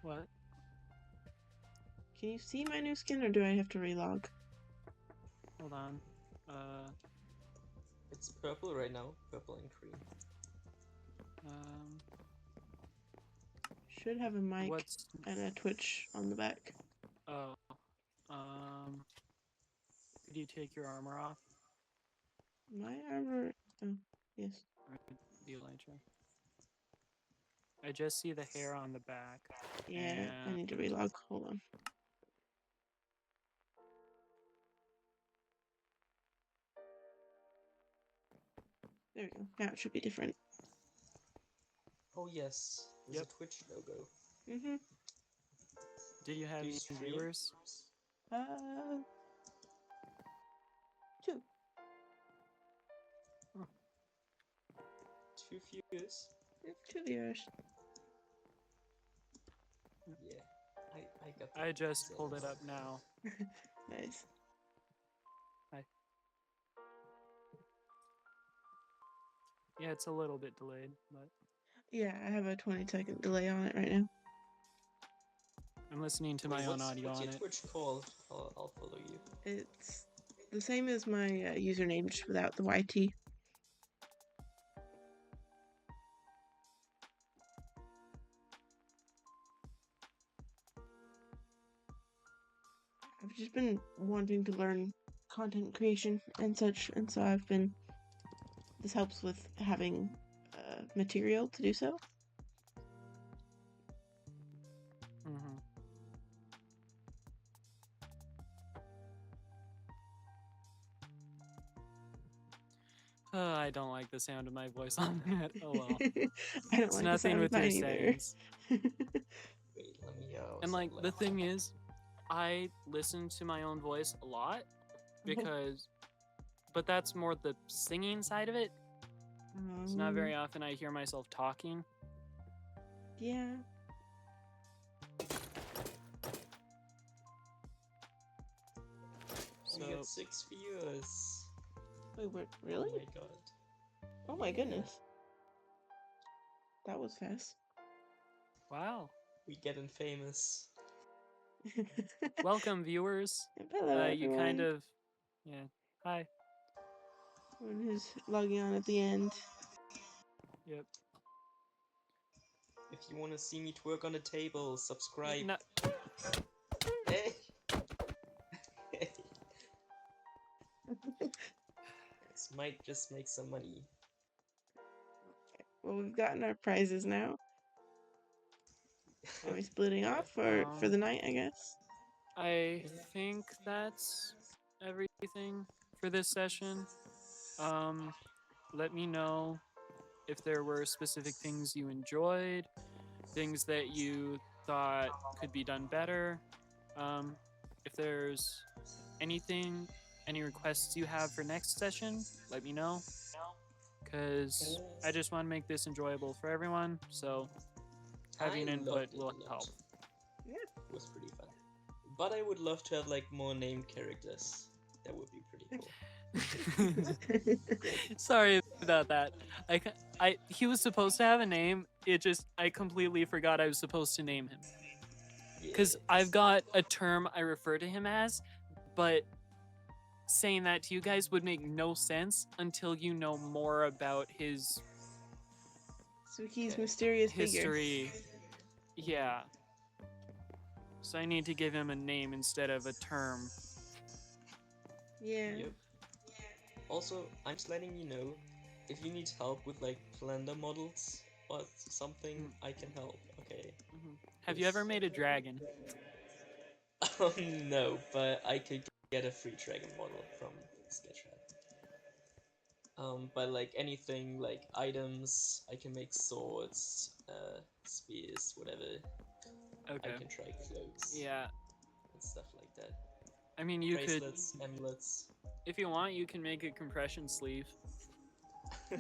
What? Can you see my new skin, or do I have to relog? Hold on. It's purple right now, purple and cream. Um, Should have a mic what's... and a Twitch on the back. Oh. Could you take your armor off? My armor... Oh, yes. Or the elytra? I just see the hair on the back. Yeah, I need to and- relog. Hold on. There we go. Now it should be different. Oh yes, there's Yep. a Twitch logo. Mm-hmm. Did you have Do you any stream? viewers? 2. 2 viewers? 2 viewers. Yeah, I got. I just the pulled it sense. up now. Nice. Yeah, it's a little bit delayed, but Yeah, I have a 20-second delay on it right now. I'm listening to Wait, my own audio what's on your it. Twitch called? I'll follow you. It's the same as my username, just without the YT. I've just been wanting to learn content creation and such, and so I've been... This helps with having material to do so. Mm-hmm. I don't like the sound of my voice on that. Oh well. I don't It's like the nothing sound with of your mine either. settings. Wait, let me. And like the thing is, I listen to my own voice a lot because, but that's more the singing side of it. It's not very often I hear myself talking. Yeah. We So got 6 viewers. Wait, what? Really? Oh my god. Oh my goodness. That was fast. wow. We getting famous. Welcome, viewers. Hello, You kind everyone. of, yeah. Hi. Everyone who's logging on at the end. Yep. If you want to see me twerk on the table, subscribe. No, Hey! This might just make some money. Well, we've gotten our prizes now. Are we splitting off for the night, I guess? I think that's everything for this session. Let me know if there were specific things you enjoyed, things that you thought could be done better. If there's any requests you have for next session, let me know. Because I just want to make this enjoyable for everyone, so having I input loved it will a lot. help. Yeah. It was pretty fun. But I would love to have like more named characters. That would be pretty cool. Sorry about that. He was supposed to have a name. I completely forgot I was supposed to name him. Because I've got a term I refer to him as, but saying that to you guys would make no sense until you know more about his Suki's mysterious history. figure. Yeah. So I need to give him a name instead of a term. Yeah. Yep. Also, I'm just letting you know, if you need help with like Blender models or something, I can help. Okay. Have you ever made a dragon? No, but I could get a free dragon model from Sketchfab. But like anything like items, I can make swords, spears, whatever. Okay. I can try cloaks. Yeah. And stuff like that. I mean, you Bracelets, amulets. if you want, you can make a compression sleeve. I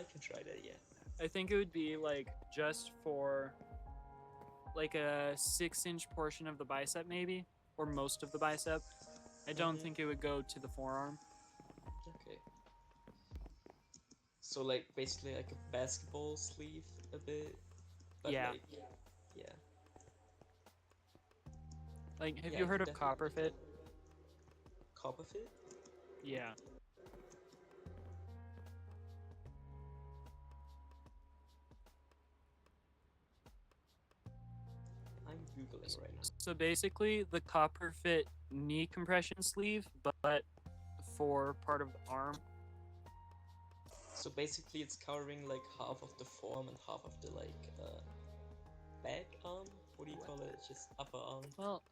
can try that, yeah. I think it would be like just for like a 6-inch portion of the bicep, maybe, or most of the bicep. I don't think it would go to the forearm. Okay. So like basically like a basketball sleeve a bit. But Yeah. like, yeah. Like, have Yeah, you I heard could of definitely Copperfit? make that. Copperfit? Yeah. I'm googling right now. So basically, the Copperfit knee compression sleeve, but for part of the arm. So basically it's covering like half of the forearm and half of the like back arm? What do you call it? It's just upper arm. Well,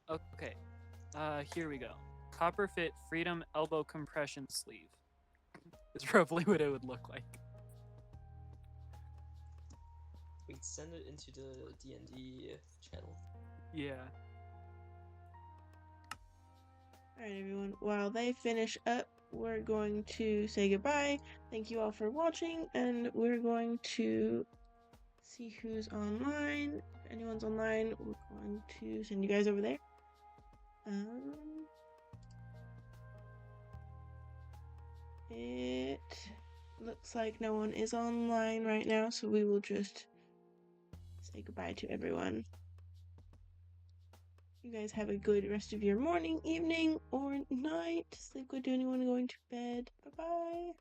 okay. Here we go. Copperfit Freedom Elbow Compression Sleeve is roughly what it would look like. We can send it into the DnD channel. Yeah. Alright, everyone. While they finish up, we're going to say goodbye. Thank you all for watching, and we're going to see who's online. If anyone's online, we're going to send you guys over there. It looks like no one is online right now, so we will just say goodbye to everyone. You guys have a good rest of your morning, evening, or night. Sleep good to anyone going to bed. Bye-bye.